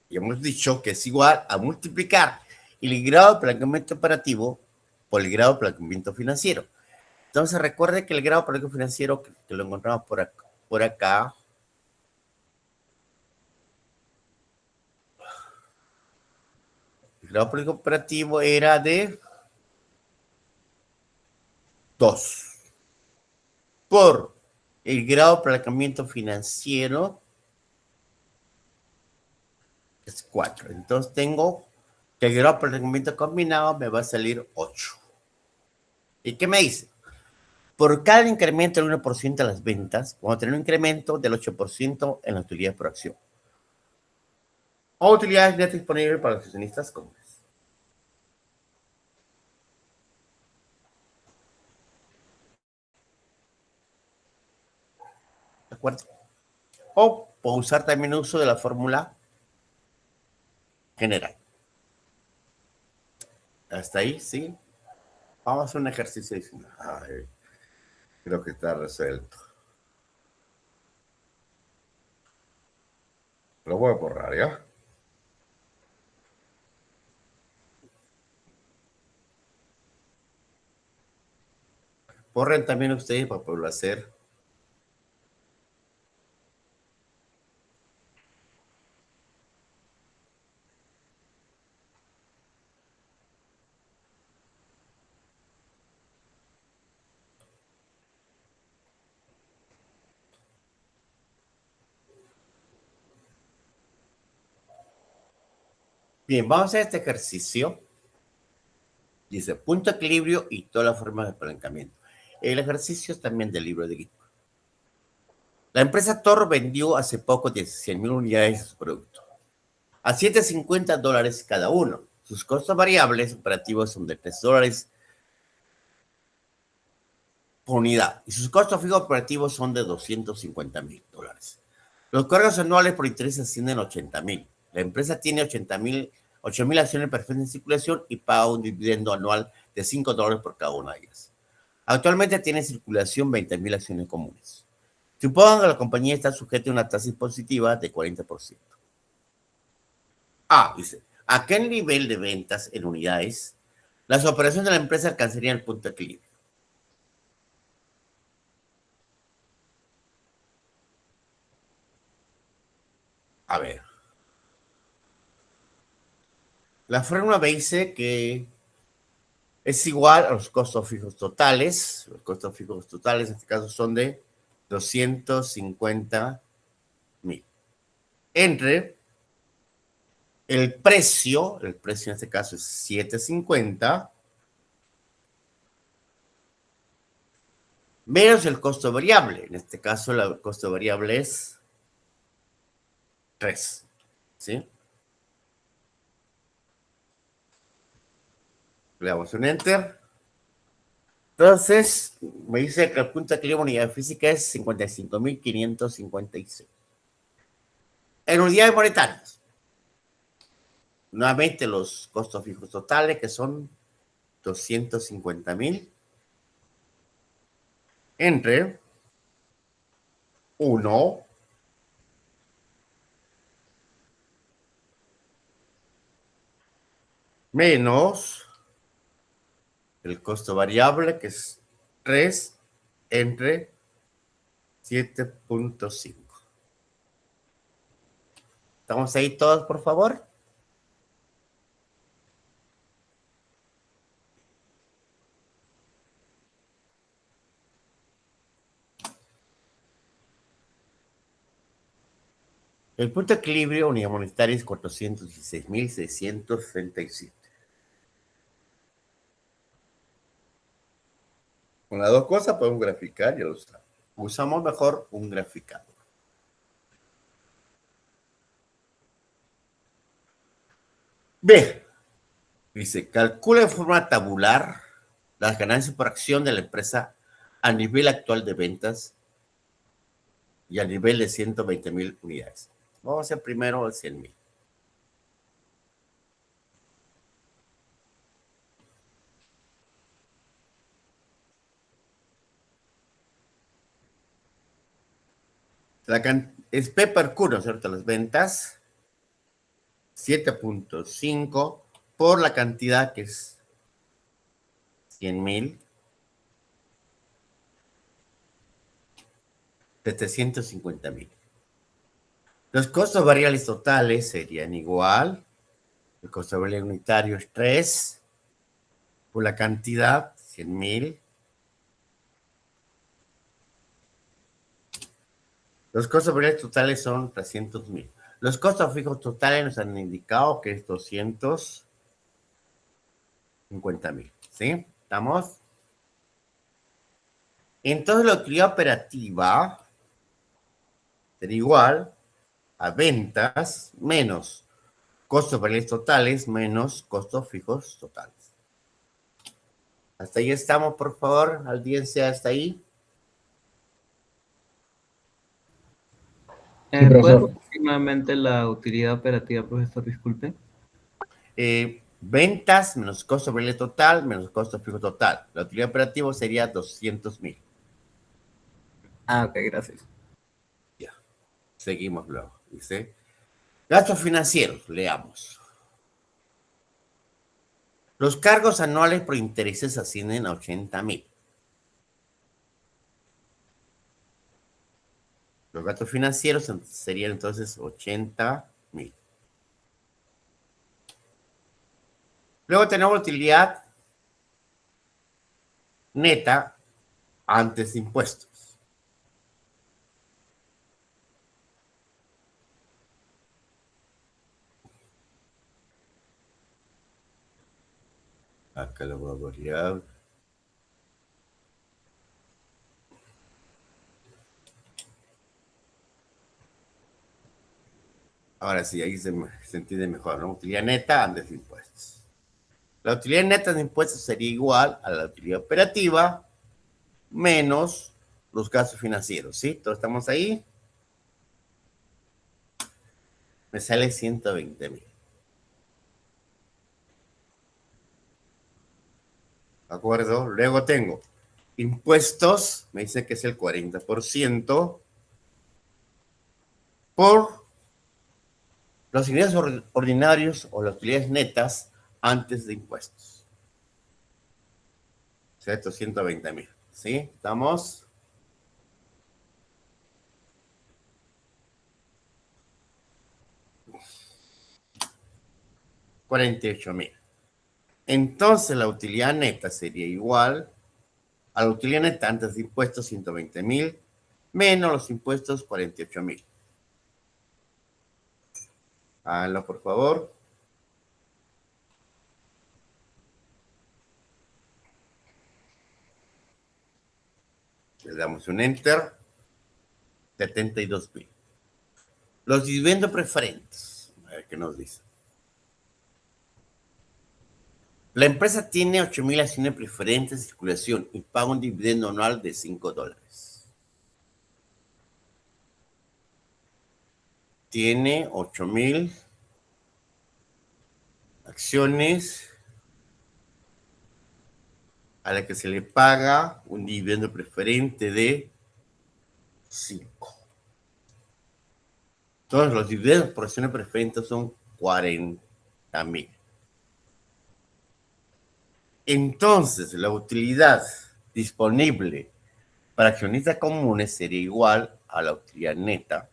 Y hemos dicho que es igual a multiplicar el grado de apalancamiento operativo por el grado de apalancamiento financiero. Entonces recuerde que el grado de apalancamiento financiero, que lo encontramos por acá, el grado de apalancamiento operativo era de 2 por el grado de apalancamiento financiero es 4. Entonces tengo que el grado de apalancamiento combinado me va a salir 8. ¿Y qué me dice? Por cada incremento del 1% de las ventas, vamos a tener un incremento del 8% en la utilidad por acción. O utilidades netas disponibles para los accionistas comunes. acuerdo? O puedo usar también el uso de la fórmula general. ¿Hasta ahí? ¿Sí? Vamos a hacer un ejercicio adicional. Ay, creo que está resuelto. Lo voy a borrar, ¿ya? Borren también ustedes para poderlo hacer. Bien, vamos a hacer este ejercicio. Dice punto de equilibrio y todas las formas de apalancamiento. El ejercicio es también del libro de Gitco. La empresa Thor vendió hace poco 100,000 unidades de su producto a $750 cada uno. Sus costos variables operativos son de $3 por unidad y sus costos fijos operativos son de $250,000. Los cargos anuales por interés ascienden a 80,000. La empresa tiene 8,000 acciones perfectas en circulación y paga un dividendo anual de $5 por cada una de ellas. Actualmente tiene en circulación 20,000 acciones comunes. Supongan que la compañía está sujeta a una tasa impositiva de 40%. Dice, ¿a qué nivel de ventas en unidades las operaciones de la empresa alcanzarían el punto de equilibrio? A ver. La fórmula me dice que es igual a los costos fijos totales. Los costos fijos totales en este caso son de 250,000. Entre el precio en este caso es 750, menos el costo variable. En este caso el costo variable es 3. ¿Sí? Le damos un enter. Entonces, me dice que el punto de equilibrio de unidad física es 55,556. En unidades monetarias, nuevamente los costos fijos totales, que son 250,000, entre 1 menos el costo variable, que es 3, entre 7.5. ¿Estamos ahí todos, por favor? El punto de equilibrio unidad monetaria es 416,637. Con las dos cosas podemos graficar, ya lo usamos. Usamos mejor un graficador. B. Dice, calcula de forma tabular las ganancias por acción de la empresa a nivel actual de ventas y a nivel de 120,000 unidades. Vamos a hacer primero el 100,000. Es P per Q, ¿no es cierto? Las ventas, 7.5 por la cantidad que es 100,000, 750,000. Los costos variables totales serían igual. El costo variable unitario es 3 por la cantidad, 100,000. Los costos variables totales son 300,000. Los costos fijos totales nos han indicado que es 250,000. ¿Sí? ¿Estamos? Entonces la utilidad operativa sería igual a ventas menos costos variables totales menos costos fijos totales. Hasta ahí estamos, por favor, audiencia, hasta ahí. Sí, ¿Puede profesor. repetir nuevamente la utilidad operativa, profesor? Disculpe. Ventas menos costo variable total menos costo fijo total. La utilidad operativa sería 200,000. Ah, ok, gracias. Ya. Seguimos luego. Dice, gastos financieros, leamos. Los cargos anuales por intereses ascienden a 80,000. Los gastos financieros serían entonces 80,000. Luego tenemos utilidad neta antes de impuestos. Acá lo voy a variar. Ahora sí, ahí se entiende mejor, ¿no? Utilidad neta antes de impuestos. La utilidad neta de impuestos sería igual a la utilidad operativa menos los gastos financieros, ¿sí? Todos estamos ahí. Me sale 120,000. ¿De acuerdo? Luego tengo impuestos, me dice que es el 40% por los ingresos ordinarios o las utilidades netas antes de impuestos. ¿Cierto? 120,000. ¿Sí? ¿Estamos? $48,000. Entonces la utilidad neta sería igual a la utilidad neta antes de impuestos 120,000 menos los impuestos 48,000. Háganlo por favor. Le damos un enter. 72,000. Los dividendos preferentes. A ver qué nos dice. La empresa tiene 8,000 acciones preferentes de circulación y paga un dividendo anual de $5. Tiene 8,000 acciones a la que se le paga un dividendo preferente de 5. Todos los dividendos por acciones preferentes son 40,000. Entonces, la utilidad disponible para accionistas comunes sería igual a la utilidad neta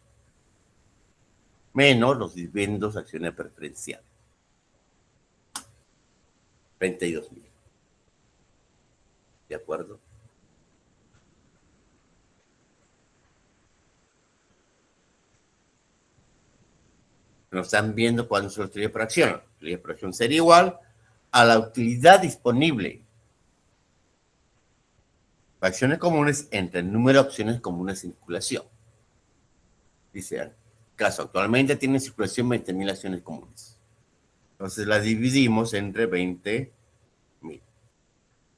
menos los dividendos acciones preferenciales. 32,000. ¿De acuerdo? Nos están viendo cuándo es la utilidad por acción. La utilidad por acción sería igual a la utilidad disponible para acciones comunes entre el número de acciones comunes en circulación. Dice, caso actualmente tiene en circulación 20,000 acciones comunes. Entonces las dividimos entre 20,000.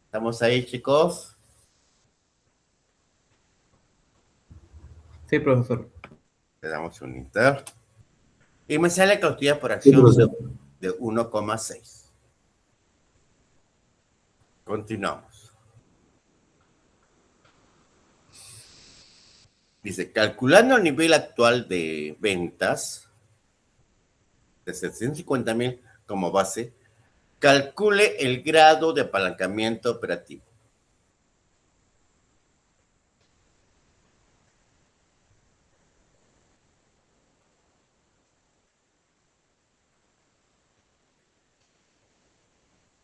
¿Estamos ahí, chicos? Sí, profesor. Le damos un enter. Y me sale que la utilidad por Sí, acción profesor. de 1,6. Continuamos. Dice, calculando el nivel actual de ventas de 750,000 como base, calcule el grado de apalancamiento operativo.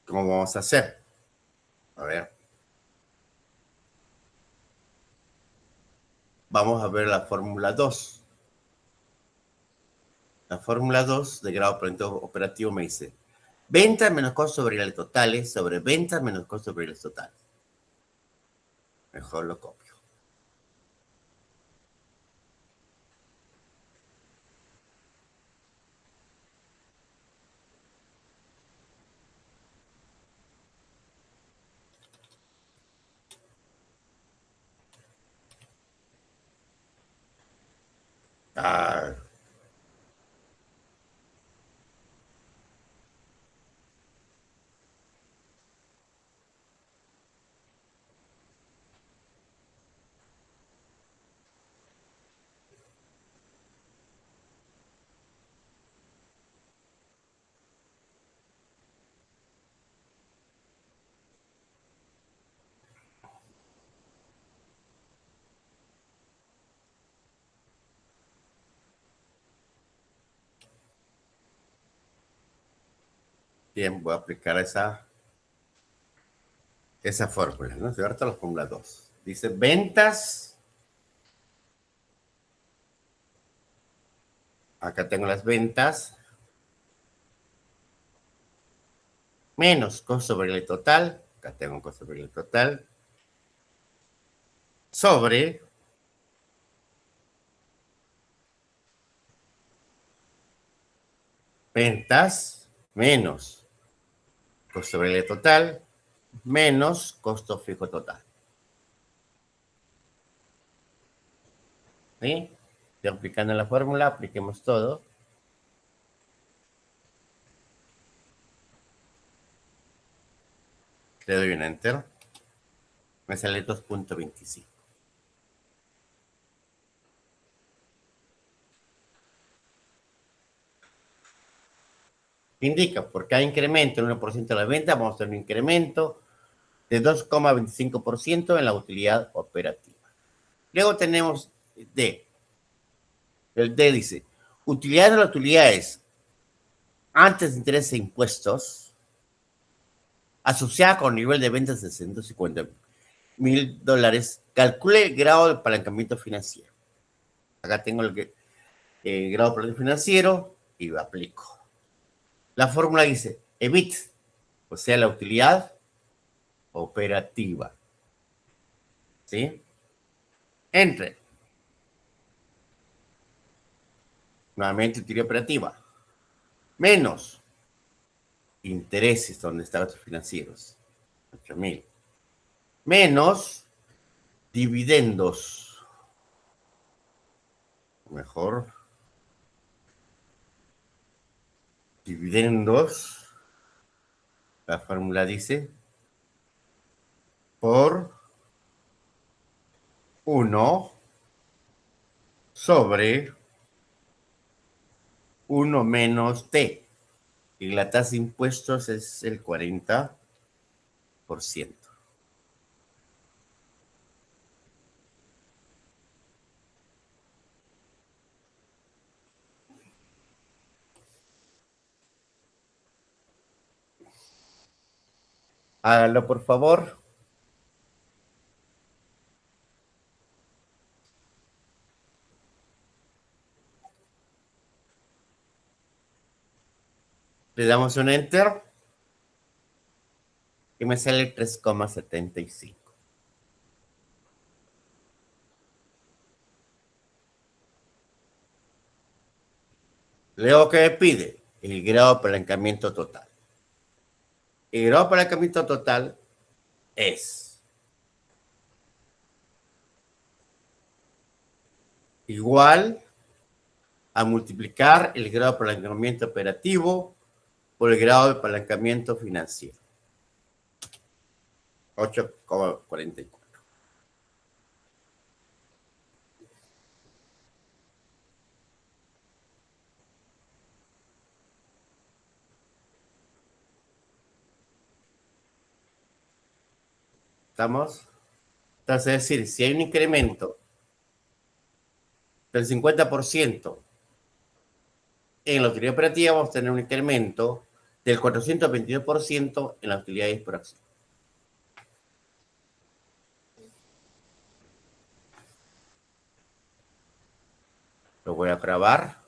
¿Cómo vamos a hacer? A ver. Vamos a ver la fórmula 2. La fórmula 2 de grado operativo me dice ventas menos costos variables totales sobre ventas menos costos variables totales. Mejor lo copio. Ah, bien, voy a aplicar esa fórmula, ¿no? Ahorita la fórmula 2. Dice ventas. Acá tengo las ventas. Menos costo variable total. Acá tengo un costo variable total. Sobre ventas menos costo variable total menos costo fijo total. ¿Sí? Estoy aplicando la fórmula, apliquemos todo. Le doy un enter. Me sale 2.25. Indica, por cada incremento en 1% de la venta, vamos a tener un incremento de 2,25% en la utilidad operativa. Luego tenemos D. El D dice, utilidad de las utilidades antes de intereses e impuestos, asociada con nivel de ventas de $150,000, calcule el grado de apalancamiento financiero. Acá tengo el grado de apalancamiento financiero y lo aplico. La fórmula dice EBIT, o sea, la utilidad operativa. ¿Sí? Entre. Nuevamente, utilidad operativa. Menos intereses donde están los financieros. 8,000. Menos dividendos. Mejor. Dividendos. La fórmula dice por 1 sobre 1 menos T. Y la tasa de impuestos es el 40%. Hágalo, por favor. Le damos un enter y me sale 3,75. Luego que me pide el grado de apalancamiento total. El grado de apalancamiento total es igual a multiplicar el grado de apalancamiento operativo por el grado de apalancamiento financiero. 8,44. ¿Estamos? Entonces, es decir, si hay un incremento del 50% en la utilidad operativa, vamos a tener un incremento del 422% en las utilidades por acción. Lo voy a grabar.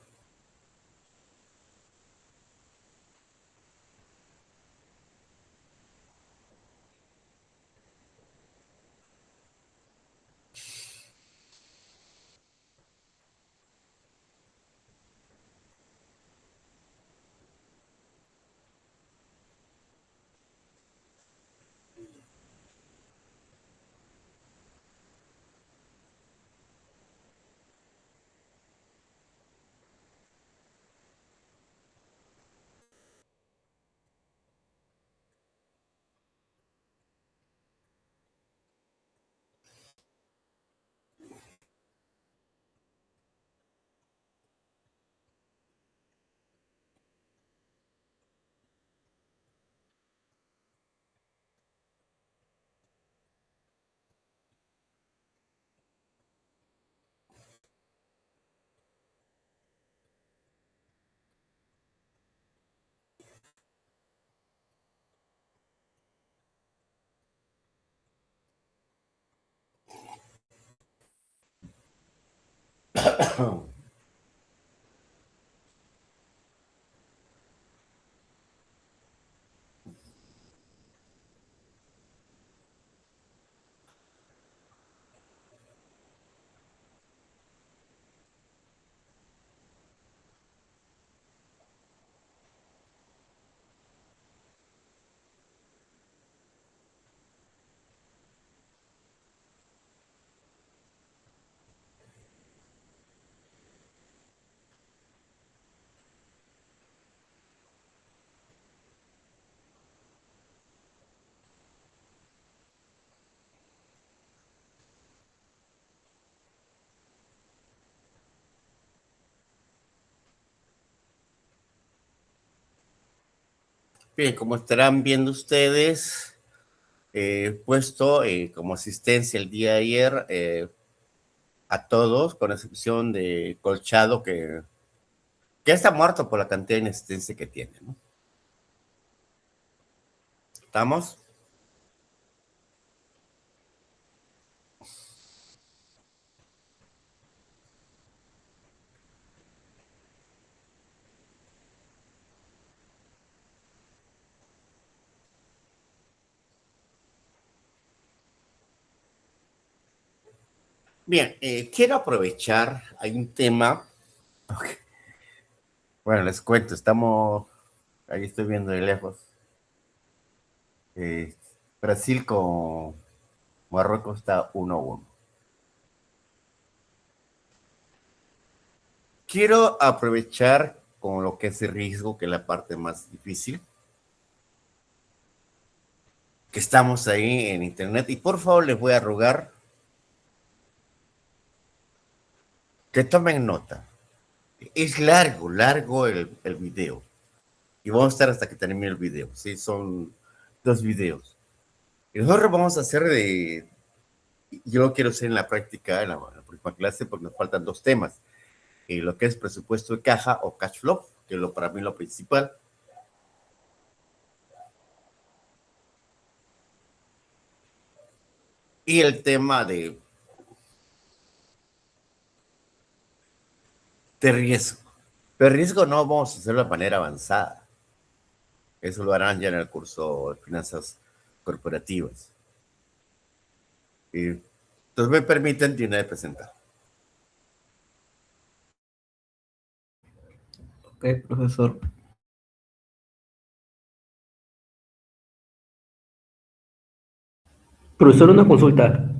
Bien, como estarán viendo ustedes, puesto como asistencia el día de ayer a todos, con excepción de Colchado, que ya está muerto por la cantidad de inasistencia que tiene, ¿no? ¿Estamos? Bien, quiero aprovechar, hay un tema, bueno, les cuento, ahí estoy viendo de lejos, eh, Brasil con Marruecos está 1-1. Quiero aprovechar con lo que es el riesgo, que es la parte más difícil, que estamos ahí en internet, y por favor les voy a rogar que tomen nota. Es largo el video. Y vamos a estar hasta que termine el video. Sí, son 2 videos. Y nosotros vamos a hacer yo lo quiero hacer en la práctica, en la próxima clase, porque nos faltan 2 temas. Lo que es presupuesto de caja o cash flow, que es para mí lo principal. Y el tema de riesgo. Pero riesgo no vamos a hacerlo de manera avanzada. Eso lo harán ya en el curso de finanzas corporativas. Entonces me permiten de presentar. Ok, profesor. Profesor, una consulta.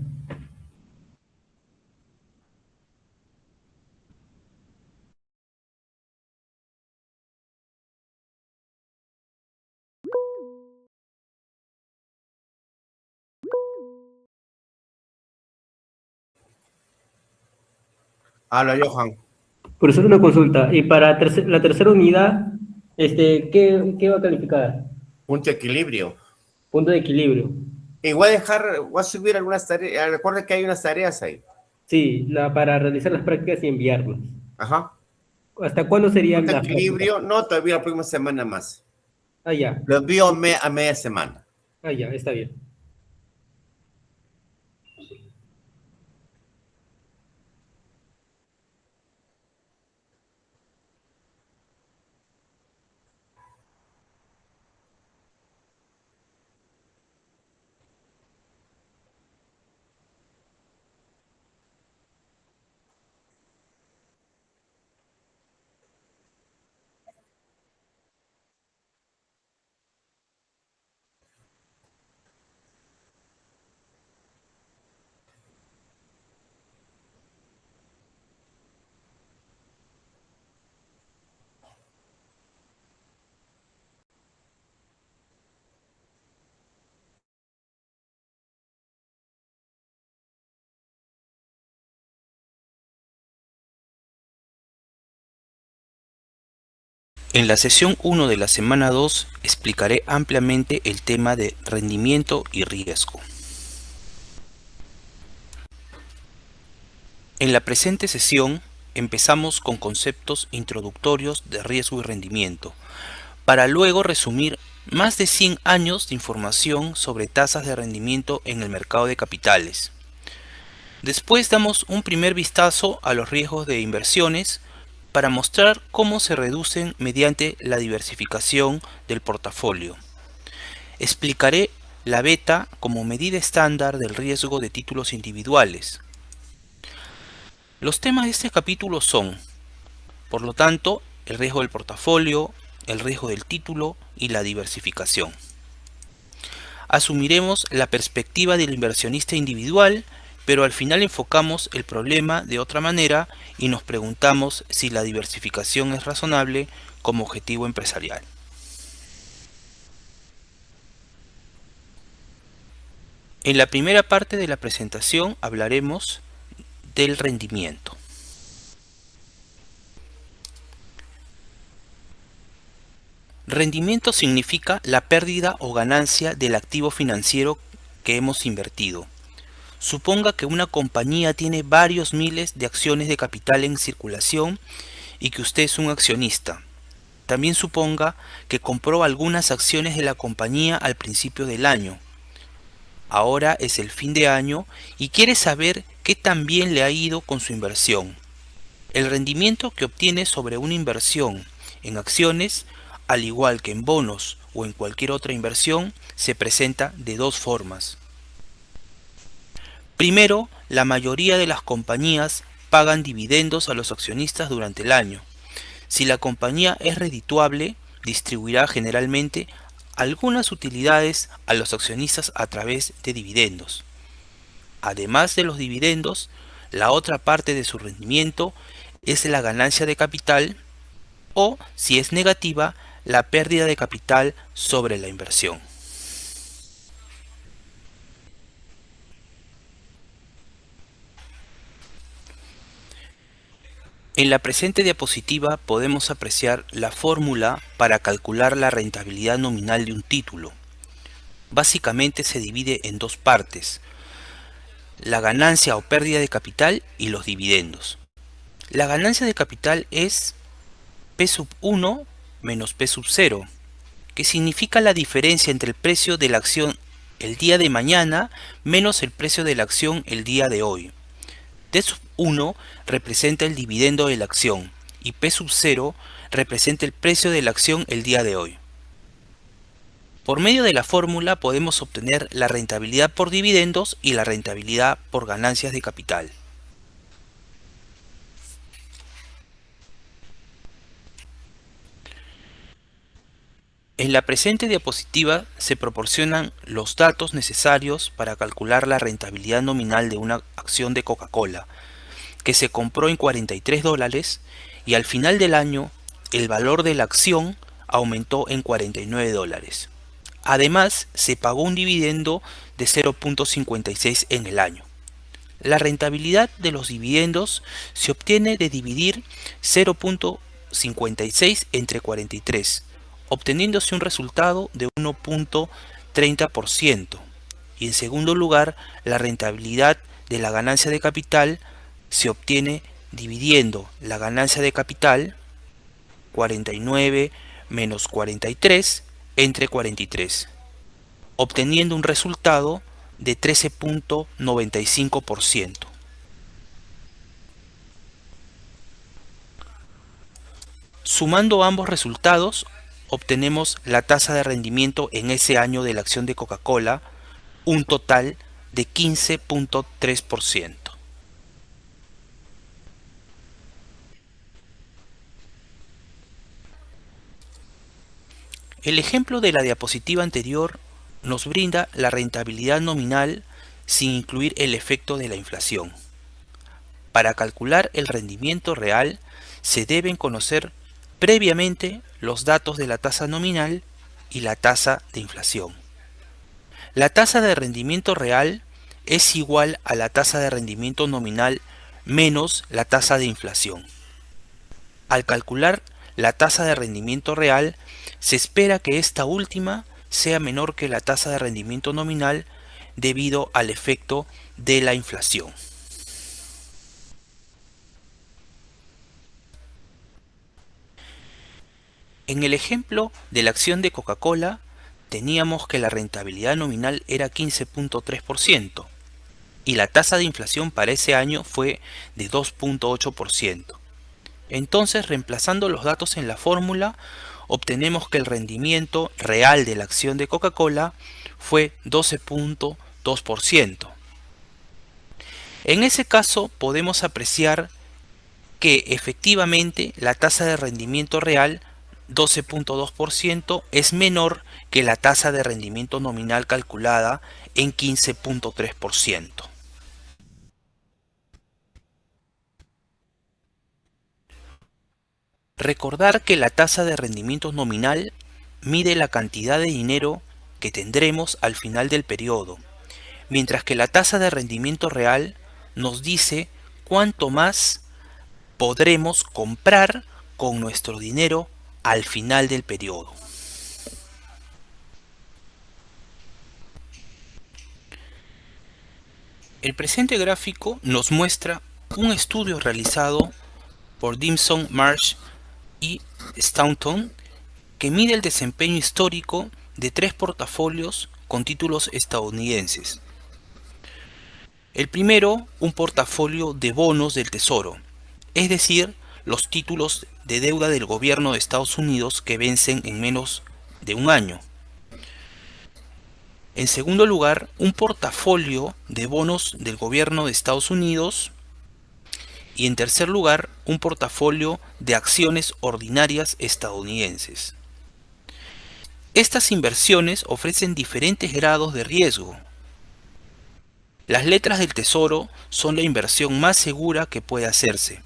Habla, Johan. Profesor, una consulta. Y para la tercera unidad, ¿qué va a calificar? Punto de equilibrio. Punto de equilibrio. Y voy a subir algunas tareas. Recuerda que hay unas tareas ahí. Sí, para realizar las prácticas y enviarlas. Ajá. ¿Hasta cuándo serían Punto de las equilibrio, prácticas? no, todavía la próxima semana más. Ah, ya. Lo envío a media semana. Ah, ya, está bien. En la sesión 1 de la semana 2 explicaré ampliamente el tema de rendimiento y riesgo. En la presente sesión empezamos con conceptos introductorios de riesgo y rendimiento, para luego resumir más de 100 años de información sobre tasas de rendimiento en el mercado de capitales. Después damos un primer vistazo a los riesgos de inversiones para mostrar cómo se reducen mediante la diversificación del portafolio. Explicaré la beta como medida estándar del riesgo de títulos individuales. Los temas de este capítulo son, por lo tanto, el riesgo del portafolio, el riesgo del título y la diversificación. Asumiremos la perspectiva del inversionista individual, pero al final enfocamos el problema de otra manera y nos preguntamos si la diversificación es razonable como objetivo empresarial. En la primera parte de la presentación hablaremos del rendimiento. Rendimiento significa la pérdida o ganancia del activo financiero que hemos invertido. Suponga que una compañía tiene varios miles de acciones de capital en circulación y que usted es un accionista. También suponga que compró algunas acciones de la compañía al principio del año. Ahora es el fin de año y quiere saber qué tan bien le ha ido con su inversión. El rendimiento que obtiene sobre una inversión en acciones, al igual que en bonos o en cualquier otra inversión, se presenta de dos formas. Primero, la mayoría de las compañías pagan dividendos a los accionistas durante el año. Si la compañía es redituable, distribuirá generalmente algunas utilidades a los accionistas a través de dividendos. Además de los dividendos, la otra parte de su rendimiento es la ganancia de capital o, si es negativa, la pérdida de capital sobre la inversión. En la presente diapositiva podemos apreciar la fórmula para calcular la rentabilidad nominal de un título. Básicamente se divide en dos partes: la ganancia o pérdida de capital y los dividendos. La ganancia de capital es P sub 1 menos P sub 0, que significa la diferencia entre el precio de la acción el día de mañana menos el precio de la acción el día de hoy. T sub 1 representa el dividendo de la acción y P sub 0 representa el precio de la acción el día de hoy. Por medio de la fórmula podemos obtener la rentabilidad por dividendos y la rentabilidad por ganancias de capital. En la presente diapositiva se proporcionan los datos necesarios para calcular la rentabilidad nominal de una acción de Coca-Cola, que se compró en $43 y al final del año el valor de la acción aumentó en $49. Además, se pagó un dividendo de 0.56 en el año. La rentabilidad de los dividendos se obtiene de dividir 0.56 entre 43, obteniéndose un resultado de 1.30%. Y en segundo lugar, la rentabilidad de la ganancia de capital se obtiene dividiendo la ganancia de capital, 49 menos 43, entre 43, obteniendo un resultado de 13.95%. Sumando ambos resultados, obtenemos la tasa de rendimiento en ese año de la acción de Coca-Cola, un total de 15.3%. El ejemplo de la diapositiva anterior nos brinda la rentabilidad nominal sin incluir el efecto de la inflación. Para calcular el rendimiento real se deben conocer previamente los datos de la tasa nominal y la tasa de inflación. La tasa de rendimiento real es igual a la tasa de rendimiento nominal menos la tasa de inflación. Al calcular la tasa de rendimiento real, se espera que esta última sea menor que la tasa de rendimiento nominal debido al efecto de la inflación. En el ejemplo de la acción de Coca-Cola, teníamos que la rentabilidad nominal era 15.3%. y la tasa de inflación para ese año fue de 2.8%. Entonces, reemplazando los datos en la fórmula, obtenemos que el rendimiento real de la acción de Coca-Cola fue 12.2%. En ese caso podemos apreciar que efectivamente la tasa de rendimiento real 12.2% es menor que la tasa de rendimiento nominal calculada en 15.3%. Recordar que la tasa de rendimiento nominal mide la cantidad de dinero que tendremos al final del periodo, mientras que la tasa de rendimiento real nos dice cuánto más podremos comprar con nuestro dinero al final del periodo. El presente gráfico nos muestra un estudio realizado por Dimson, Marsh y Staunton que mide el desempeño histórico de 3 portafolios con títulos estadounidenses. El primero, un portafolio de bonos del Tesoro, es decir, los títulos de deuda del gobierno de Estados Unidos que vencen en menos de un año. En segundo lugar, un portafolio de bonos del gobierno de Estados Unidos. Y en tercer lugar, un portafolio de acciones ordinarias estadounidenses. Estas inversiones ofrecen diferentes grados de riesgo. Las letras del Tesoro son la inversión más segura que puede hacerse.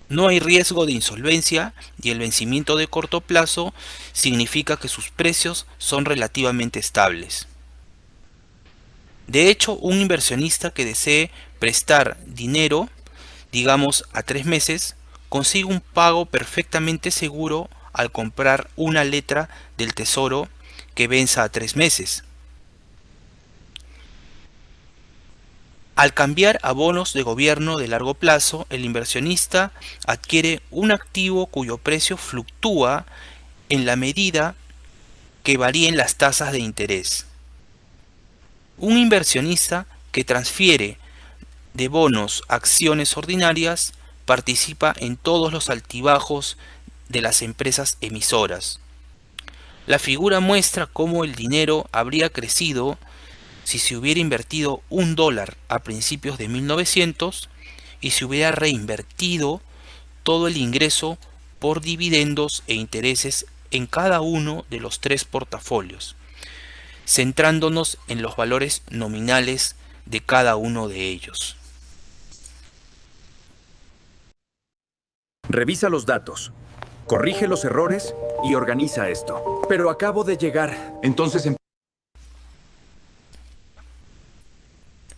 No hay riesgo de insolvencia y el vencimiento de corto plazo significa que sus precios son relativamente estables. De hecho, un inversionista que desee prestar dinero, digamos a 3 meses, consigue un pago perfectamente seguro al comprar una letra del Tesoro que venza a 3 meses. Al cambiar a bonos de gobierno de largo plazo, el inversionista adquiere un activo cuyo precio fluctúa en la medida que varíen las tasas de interés. Un inversionista que transfiere de bonos a acciones ordinarias participa en todos los altibajos de las empresas emisoras. La figura muestra cómo el dinero habría crecido si se hubiera invertido $1 a principios de 1900 y se hubiera reinvertido todo el ingreso por dividendos e intereses en cada uno de los 3 portafolios, centrándonos en los valores nominales de cada uno de ellos. Revisa los datos, corrige los errores y organiza esto. Pero acabo de llegar. Entonces...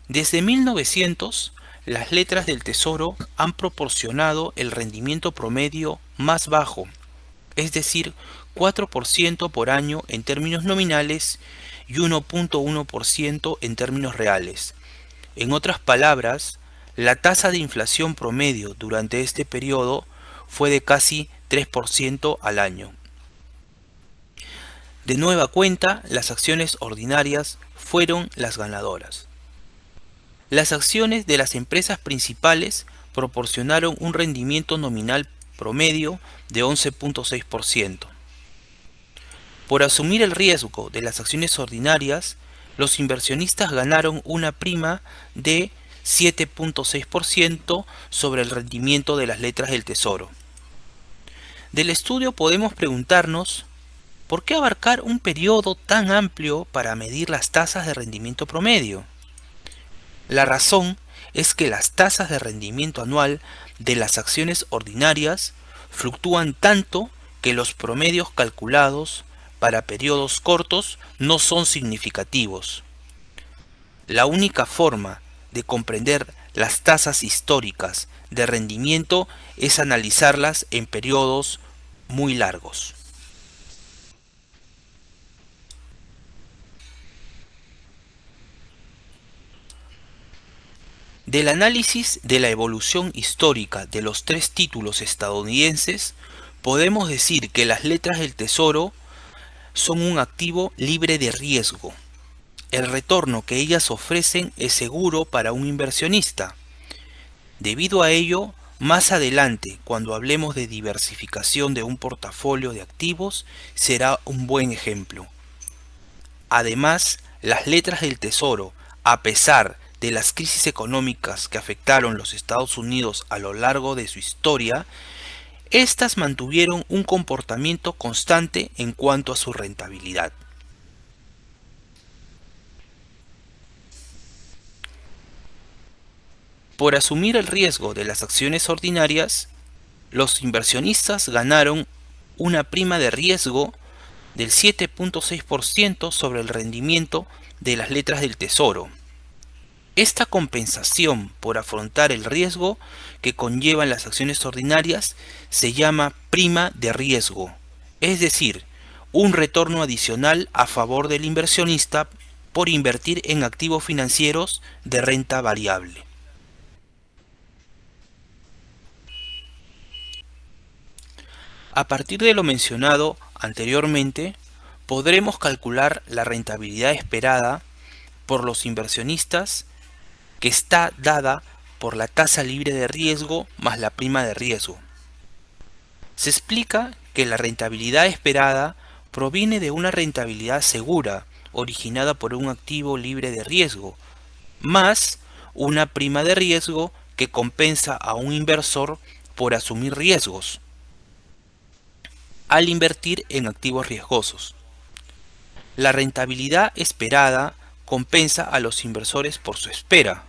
Desde 1900, las letras del Tesoro han proporcionado el rendimiento promedio más bajo, es decir, 4% por año en términos nominales y 1.1% en términos reales. En otras palabras, la tasa de inflación promedio durante este periodo fue de casi 3% al año. De nueva cuenta, las acciones ordinarias fueron las ganadoras. Las acciones de las empresas principales proporcionaron un rendimiento nominal promedio de 11.6%. Por asumir el riesgo de las acciones ordinarias, los inversionistas ganaron una prima de 7.6% sobre el rendimiento de las letras del Tesoro. Del estudio podemos preguntarnos, ¿por qué abarcar un periodo tan amplio para medir las tasas de rendimiento promedio? La razón es que las tasas de rendimiento anual de las acciones ordinarias fluctúan tanto que los promedios calculados para periodos cortos no son significativos. La única forma de comprender las tasas históricas de rendimiento es analizarlas en periodos muy largos. Del análisis de la evolución histórica de los 3 títulos estadounidenses, podemos decir que las letras del Tesoro son un activo libre de riesgo. el retorno que ellas ofrecen es seguro para un inversionista. Debido a ello, más adelante, cuando hablemos de diversificación de un portafolio de activos, será un buen ejemplo. Además, las letras del Tesoro, a pesar de las crisis económicas que afectaron los Estados Unidos a lo largo de su historia, estas mantuvieron un comportamiento constante en cuanto a su rentabilidad. Por asumir el riesgo de las acciones ordinarias, los inversionistas ganaron una prima de riesgo del 7.6% sobre el rendimiento de las letras del Tesoro. Esta compensación por afrontar el riesgo que conllevan las acciones ordinarias se llama prima de riesgo, es decir, un retorno adicional a favor del inversionista por invertir en activos financieros de renta variable. A partir de lo mencionado anteriormente, podremos calcular la rentabilidad esperada por los inversionistas, que está dada por la tasa libre de riesgo más la prima de riesgo. Se explica que la rentabilidad esperada proviene de una rentabilidad segura originada por un activo libre de riesgo, más una prima de riesgo que compensa a un inversor por asumir riesgos al invertir en activos riesgosos. La rentabilidad esperada compensa a los inversores por su espera,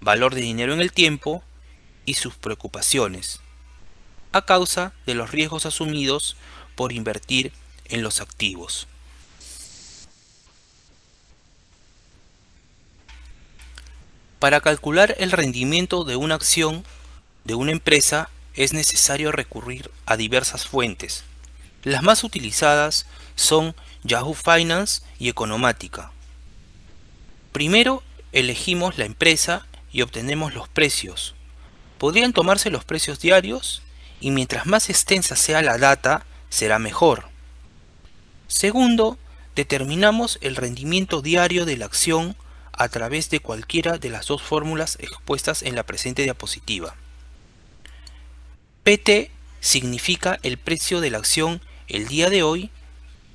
valor de dinero en el tiempo y sus preocupaciones, a causa de los riesgos asumidos por invertir en los activos. Para calcular el rendimiento de una acción de una empresa es necesario recurrir a diversas fuentes. Las más utilizadas son Yahoo Finance y Economática. Primero elegimos la empresa y obtenemos los precios. Podrían tomarse los precios diarios y mientras más extensa sea la data, será mejor. Segundo, determinamos el rendimiento diario de la acción a través de cualquiera de las dos fórmulas expuestas en la presente diapositiva. PT significa el precio de la acción el día de hoy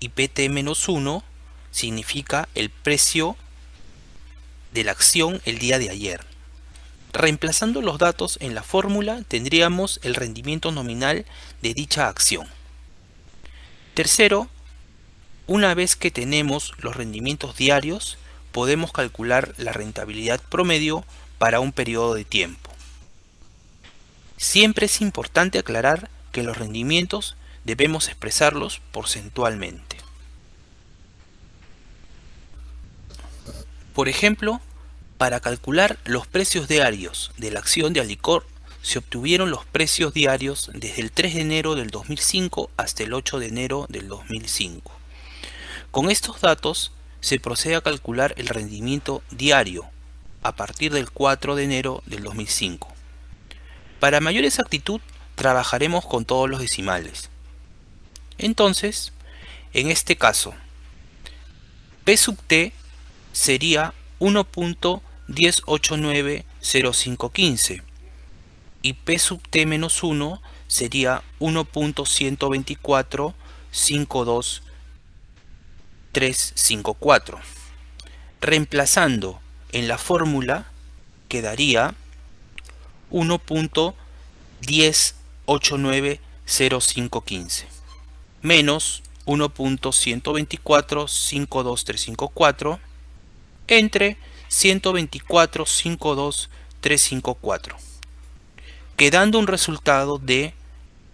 y PT-1 significa el precio de la acción el día de ayer. Reemplazando los datos en la fórmula tendríamos el rendimiento nominal de dicha acción. Tercero, una vez que tenemos los rendimientos diarios, podemos calcular la rentabilidad promedio para un periodo de tiempo. Siempre es importante aclarar que los rendimientos debemos expresarlos porcentualmente. Por ejemplo, para calcular los precios diarios de la acción de Alicorp, se obtuvieron los precios diarios desde el 3 de enero del 2005 hasta el 8 de enero del 2005. Con estos datos se procede a calcular el rendimiento diario a partir del 4 de enero del 2005. Para mayor exactitud, trabajaremos con todos los decimales. Entonces, en este caso, P sub T sería 1.1089015 y P sub T-1 sería 1.124.52354. Reemplazando en la fórmula quedaría 1.1089015 menos 1.124.52354 entre 124.52354, quedando un resultado de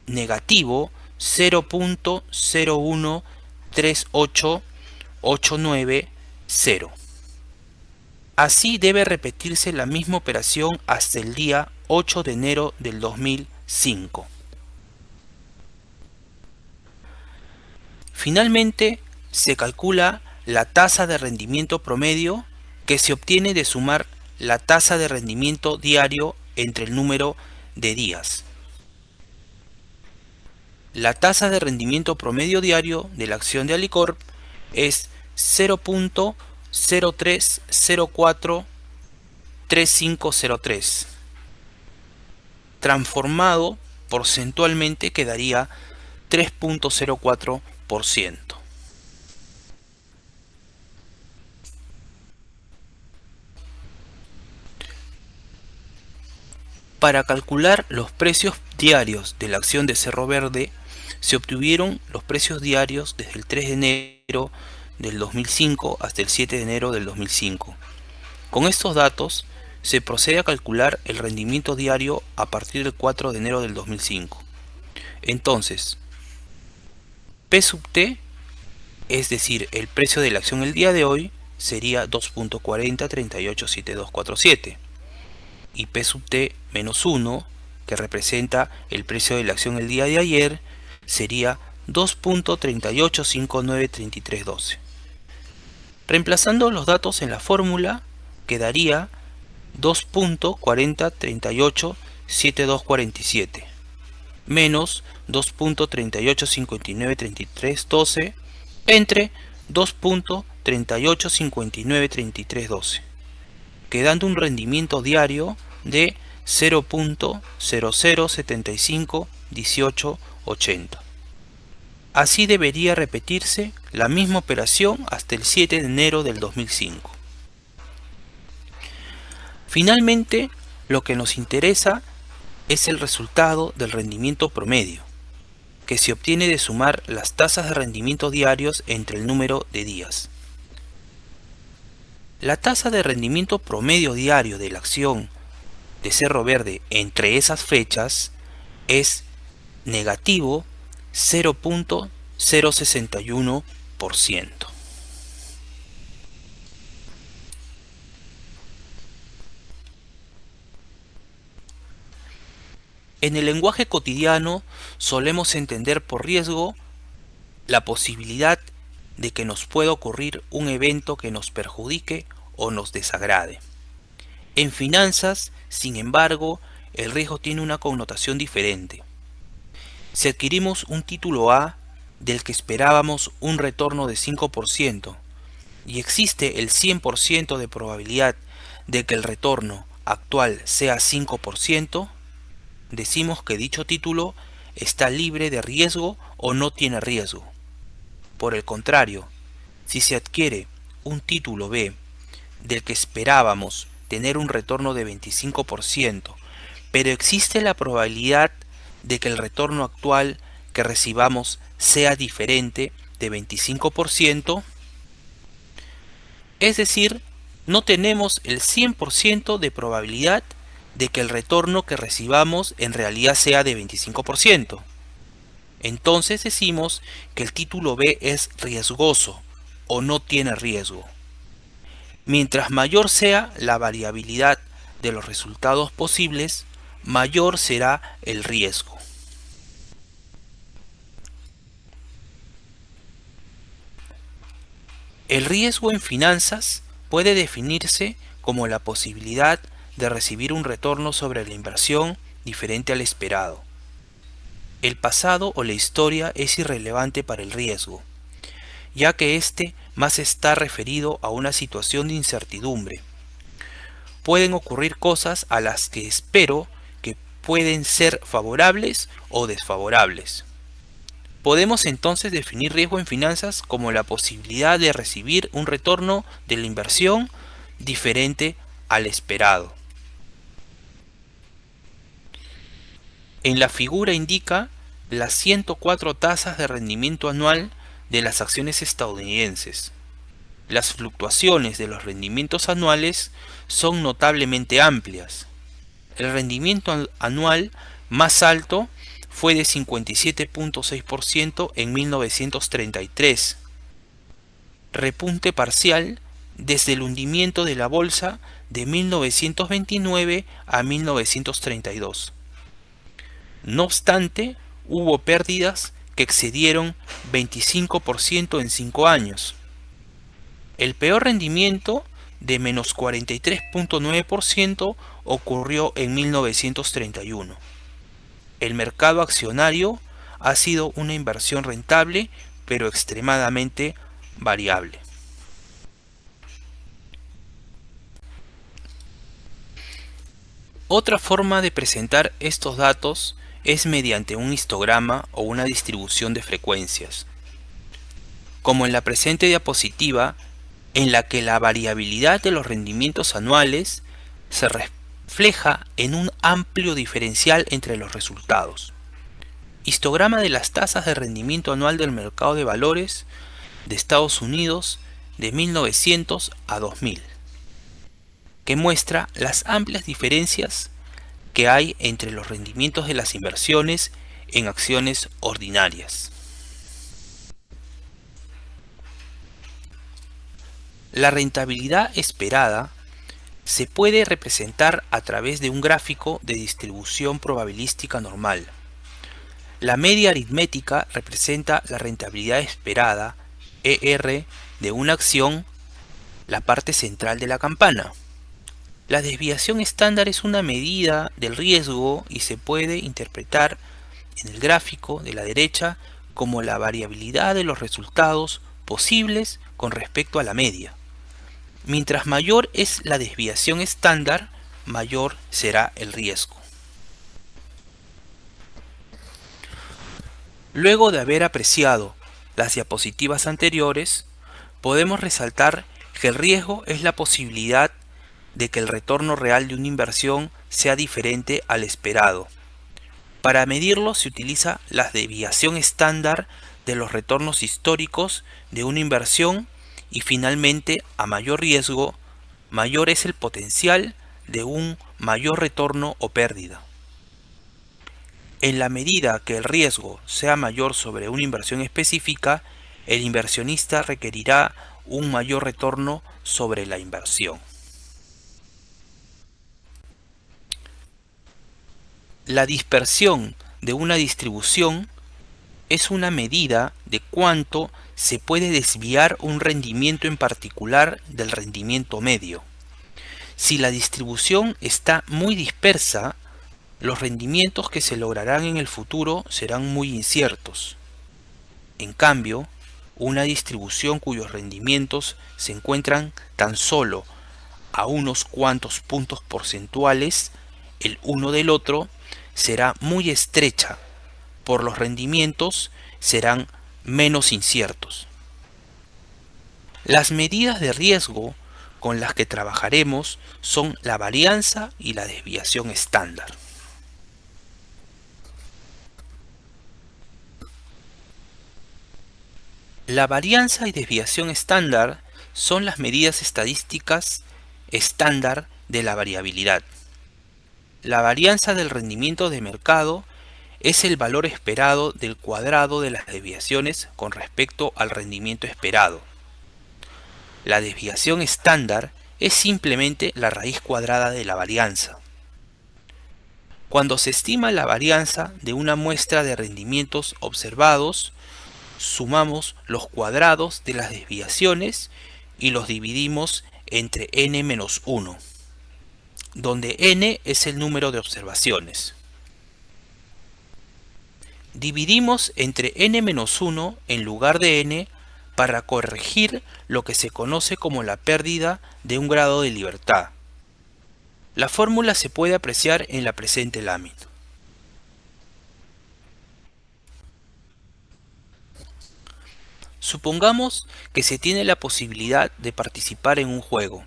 negativo 0.0138890. Así debe repetirse la misma operación hasta el día 8 de enero del 2005. Finalmente, se calcula la tasa de rendimiento promedio que se obtiene de sumar la tasa de rendimiento diario entre el número de días. La tasa de rendimiento promedio diario de la acción de Alicorp es 0.013 0.03043503. Transformado porcentualmente quedaría 3.04%. Para calcular los precios diarios de la acción de Cerro Verde, se obtuvieron los precios diarios desde el 3 de enero del 2005 hasta el 7 de enero del 2005. Con estos datos, se procede a calcular el rendimiento diario a partir del 4 de enero del 2005. Entonces, P sub T, es decir, el precio de la acción el día de hoy, sería 2.40387247. Y P sub T menos 1, que representa el precio de la acción el día de ayer, sería 2.38593312. Reemplazando los datos en la fórmula, quedaría 2.40387247 menos 2.38593312 entre 2.38593312, quedando un rendimiento diario de 0.00751880. Así debería repetirse la misma operación hasta el 7 de enero del 2005. Finalmente, lo que nos interesa es el resultado del rendimiento promedio, que se obtiene de sumar las tasas de rendimiento diarios entre el número de días. La tasa de rendimiento promedio diario de la acción de Cerro Verde entre esas fechas es negativo 0.061%. En el lenguaje cotidiano solemos entender por riesgo la posibilidad de que nos pueda ocurrir un evento que nos perjudique o nos desagrade. En finanzas, sin embargo, el riesgo tiene una connotación diferente. Si adquirimos un título A del que esperábamos un retorno de 5% y existe el 100% de probabilidad de que el retorno actual sea 5%, decimos que dicho título está libre de riesgo o no tiene riesgo. Por el contrario, si se adquiere un título B del que esperábamos tener un retorno de 25%, pero existe la probabilidad de que el retorno actual que recibamos sea diferente de 25%, es decir, no tenemos el 100% de probabilidad de que el retorno que recibamos en realidad sea de 25%. Entonces decimos que el título B es riesgoso o no tiene riesgo. Mientras mayor sea la variabilidad de los resultados posibles, mayor será el riesgo. El riesgo en finanzas puede definirse como la posibilidad de recibir un retorno sobre la inversión diferente al esperado. El pasado o la historia es irrelevante para el riesgo, ya que éste más está referido a una situación de incertidumbre. Pueden ocurrir cosas a las que espero que pueden ser favorables o desfavorables. Podemos entonces definir riesgo en finanzas como la posibilidad de recibir un retorno de la inversión diferente al esperado. En la figura indica las 104 tasas de rendimiento anual de las acciones estadounidenses. Las fluctuaciones de los rendimientos anuales son notablemente amplias. El rendimiento anual más alto fue de 57.6% en 1933, repunte parcial desde el hundimiento de la bolsa de 1929 a 1932. No obstante, hubo pérdidas que excedieron 25% en 5 años. El peor rendimiento, de menos 43.9%, ocurrió en 1931. El mercado accionario ha sido una inversión rentable, pero extremadamente variable. Otra forma de presentar estos datos es mediante un histograma o una distribución de frecuencias, como en la presente diapositiva, en la que la variabilidad de los rendimientos anuales se refleja en un amplio diferencial entre los resultados. Histograma de las tasas de rendimiento anual del mercado de valores de Estados Unidos de 1900 a 2000, que muestra las amplias diferencias que hay entre los rendimientos de las inversiones en acciones ordinarias. La rentabilidad esperada se puede representar a través de un gráfico de distribución probabilística normal. La media aritmética representa la rentabilidad esperada, ER, de una acción, la parte central de la campana. La desviación estándar es una medida del riesgo y se puede interpretar en el gráfico de la derecha como la variabilidad de los resultados posibles con respecto a la media. Mientras mayor es la desviación estándar, mayor será el riesgo. Luego de haber apreciado las diapositivas anteriores, podemos resaltar que el riesgo es la posibilidad de que el retorno real de una inversión sea diferente al esperado. Para medirlo se utiliza la desviación estándar de los retornos históricos de una inversión y finalmente, a mayor riesgo, mayor es el potencial de un mayor retorno o pérdida. En la medida que el riesgo sea mayor sobre una inversión específica, el inversionista requerirá un mayor retorno sobre la inversión. La dispersión de una distribución es una medida de cuánto se puede desviar un rendimiento en particular del rendimiento medio. Si la distribución está muy dispersa, los rendimientos que se lograrán en el futuro serán muy inciertos. En cambio, una distribución cuyos rendimientos se encuentran tan solo a unos cuantos puntos porcentuales el uno del otro será muy estrecha, por los rendimientos serán menos inciertos. Las medidas de riesgo con las que trabajaremos son la varianza y la desviación estándar. La varianza y desviación estándar son las medidas estadísticas estándar de la variabilidad. La varianza del rendimiento de mercado es el valor esperado del cuadrado de las desviaciones con respecto al rendimiento esperado. La desviación estándar es simplemente la raíz cuadrada de la varianza. Cuando se estima la varianza de una muestra de rendimientos observados, sumamos los cuadrados de las desviaciones y los dividimos entre n-1, donde n es el número de observaciones. Dividimos entre n-1 en lugar de n para corregir lo que se conoce como la pérdida de un grado de libertad. La fórmula se puede apreciar en la presente lámina. Supongamos que se tiene la posibilidad de participar en un juego.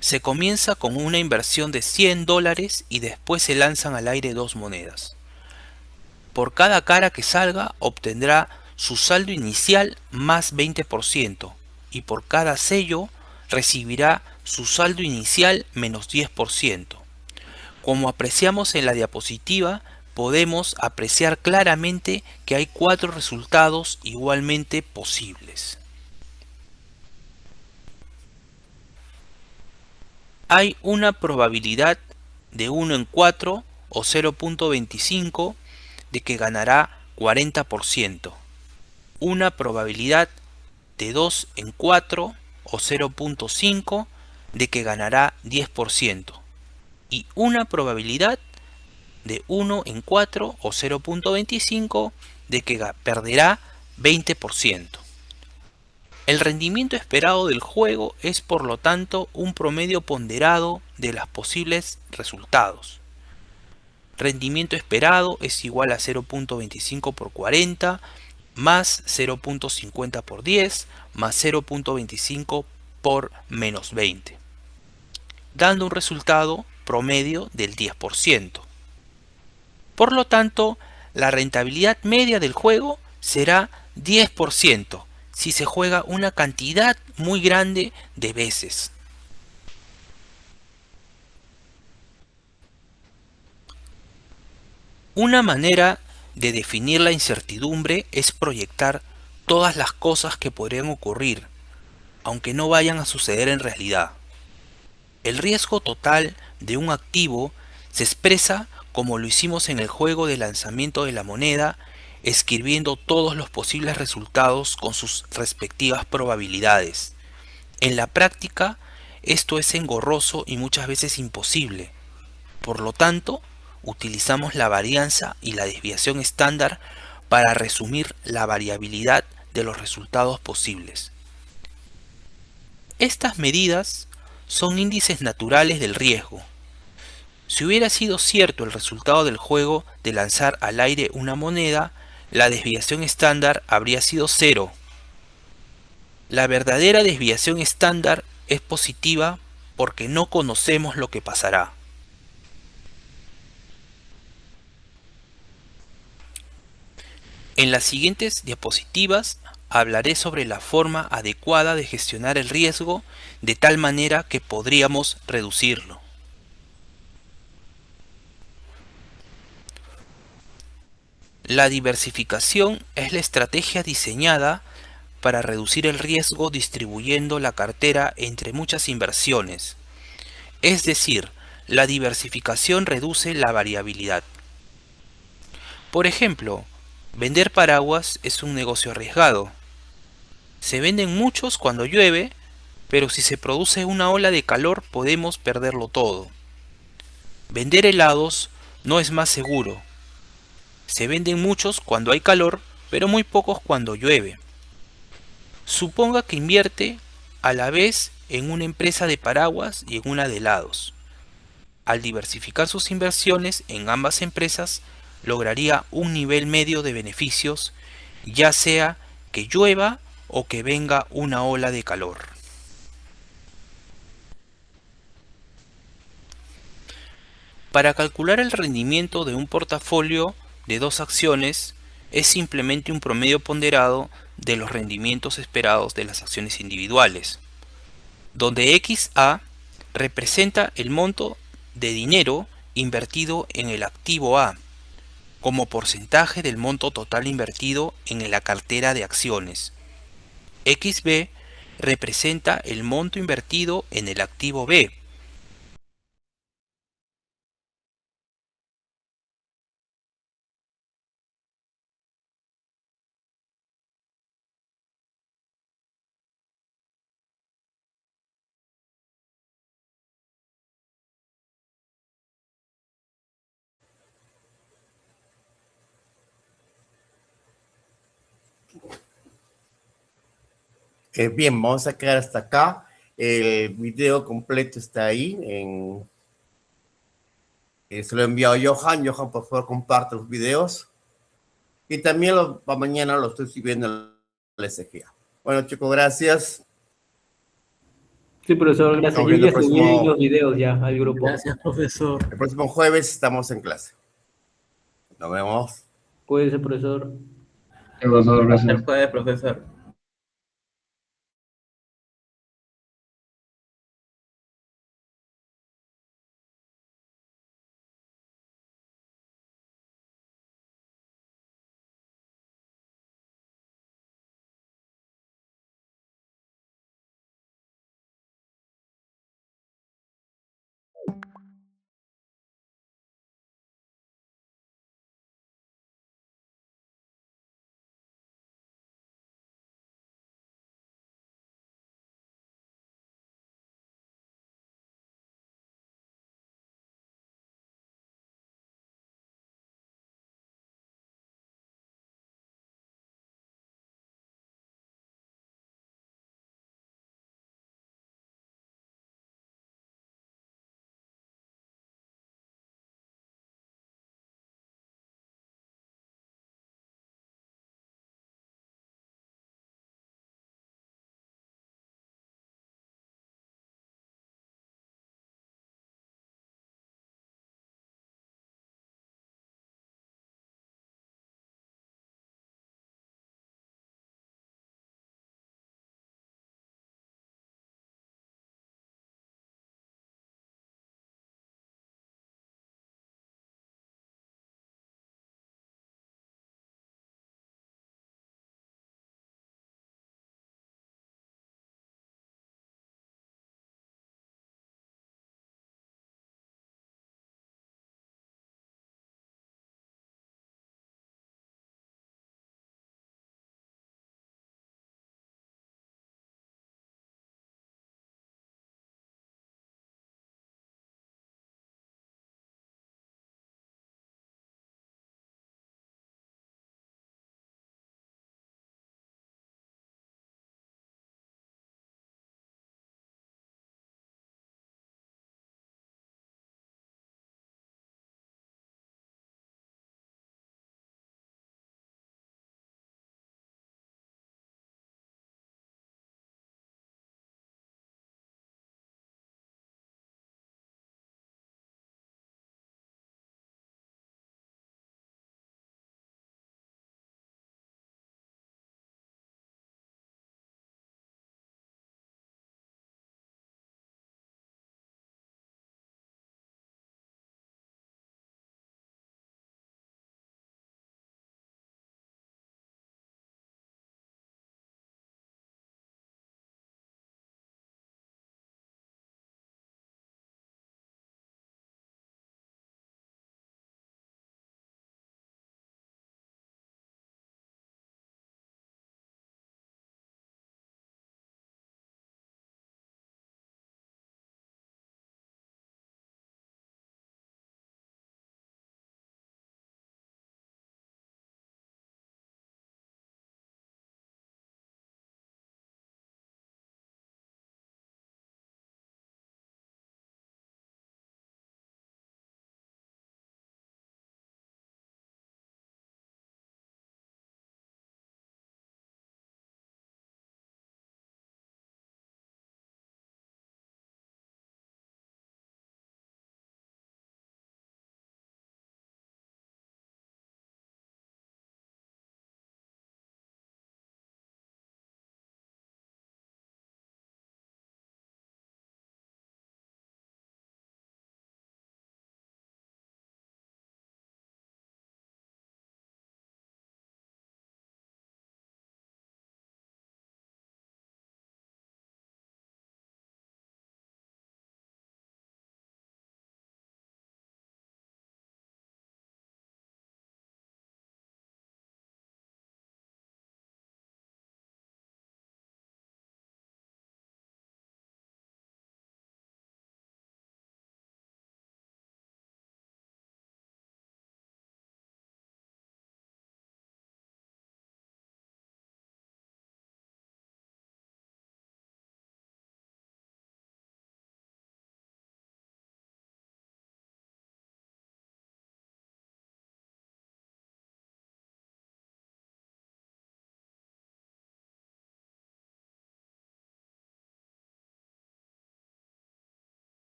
Se comienza con una inversión de $100 y después se lanzan al aire 2 monedas. Por cada cara que salga obtendrá su saldo inicial más 20% y por cada sello recibirá su saldo inicial menos 10%. Como apreciamos en la diapositiva, podemos apreciar claramente que hay 4 resultados igualmente posibles. Hay una probabilidad de 1 en 4 o 0.25 de que ganará 40%, una probabilidad de 2 en 4 o 0.5 de que ganará 10% y una probabilidad de 1 en 4 o 0.25 de que perderá 20%. El rendimiento esperado del juego es por lo tanto un promedio ponderado de los posibles resultados. Rendimiento esperado es igual a 0.25 por 40 más 0.50 por 10 más 0.25 por menos 20, dando un resultado promedio del 10%. Por lo tanto, la rentabilidad media del juego será 10% si se juega una cantidad muy grande de veces. Una manera de definir la incertidumbre es proyectar todas las cosas que podrían ocurrir, aunque no vayan a suceder en realidad. El riesgo total de un activo se expresa como lo hicimos en el juego de lanzamiento de la moneda, escribiendo todos los posibles resultados con sus respectivas probabilidades. En la práctica, esto es engorroso y muchas veces imposible. Por lo tanto, utilizamos la varianza y la desviación estándar para resumir la variabilidad de los resultados posibles. Estas medidas son índices naturales del riesgo. Si hubiera sido cierto el resultado del juego de lanzar al aire una moneda, la desviación estándar habría sido 0. La verdadera desviación estándar es positiva porque no conocemos lo que pasará. En las siguientes diapositivas hablaré sobre la forma adecuada de gestionar el riesgo de tal manera que podríamos reducirlo. La diversificación es la estrategia diseñada para reducir el riesgo distribuyendo la cartera entre muchas inversiones. Es decir, la diversificación reduce la variabilidad. Por ejemplo, vender paraguas es un negocio arriesgado. Se venden muchos cuando llueve, pero si se produce una ola de calor podemos perderlo todo. Vender helados no es más seguro. Se venden muchos cuando hay calor, pero muy pocos cuando llueve. Suponga que invierte a la vez en una empresa de paraguas y en una de helados. Al diversificar sus inversiones en ambas empresas, lograría un nivel medio de beneficios, ya sea que llueva o que venga una ola de calor. Para calcular el rendimiento de un portafolio de 2 acciones, es simplemente un promedio ponderado de los rendimientos esperados de las acciones individuales, donde XA representa el monto de dinero invertido en el activo A, como porcentaje del monto total invertido en la cartera de acciones. XB representa el monto invertido en el activo B. Bien, vamos a quedar hasta acá. El video completo está ahí. Se lo he enviado a Johan. Johan, por favor, comparte los videos. Y también para mañana lo estoy subiendo en la SGA. Bueno, chicos, gracias. Sí, profesor, gracias. Nos Yo vemos ya el subí próximo- los videos ya al grupo. Gracias, profesor. El próximo jueves estamos en clase. Nos vemos. Cuídense, profesor. Hasta el jueves, profesor.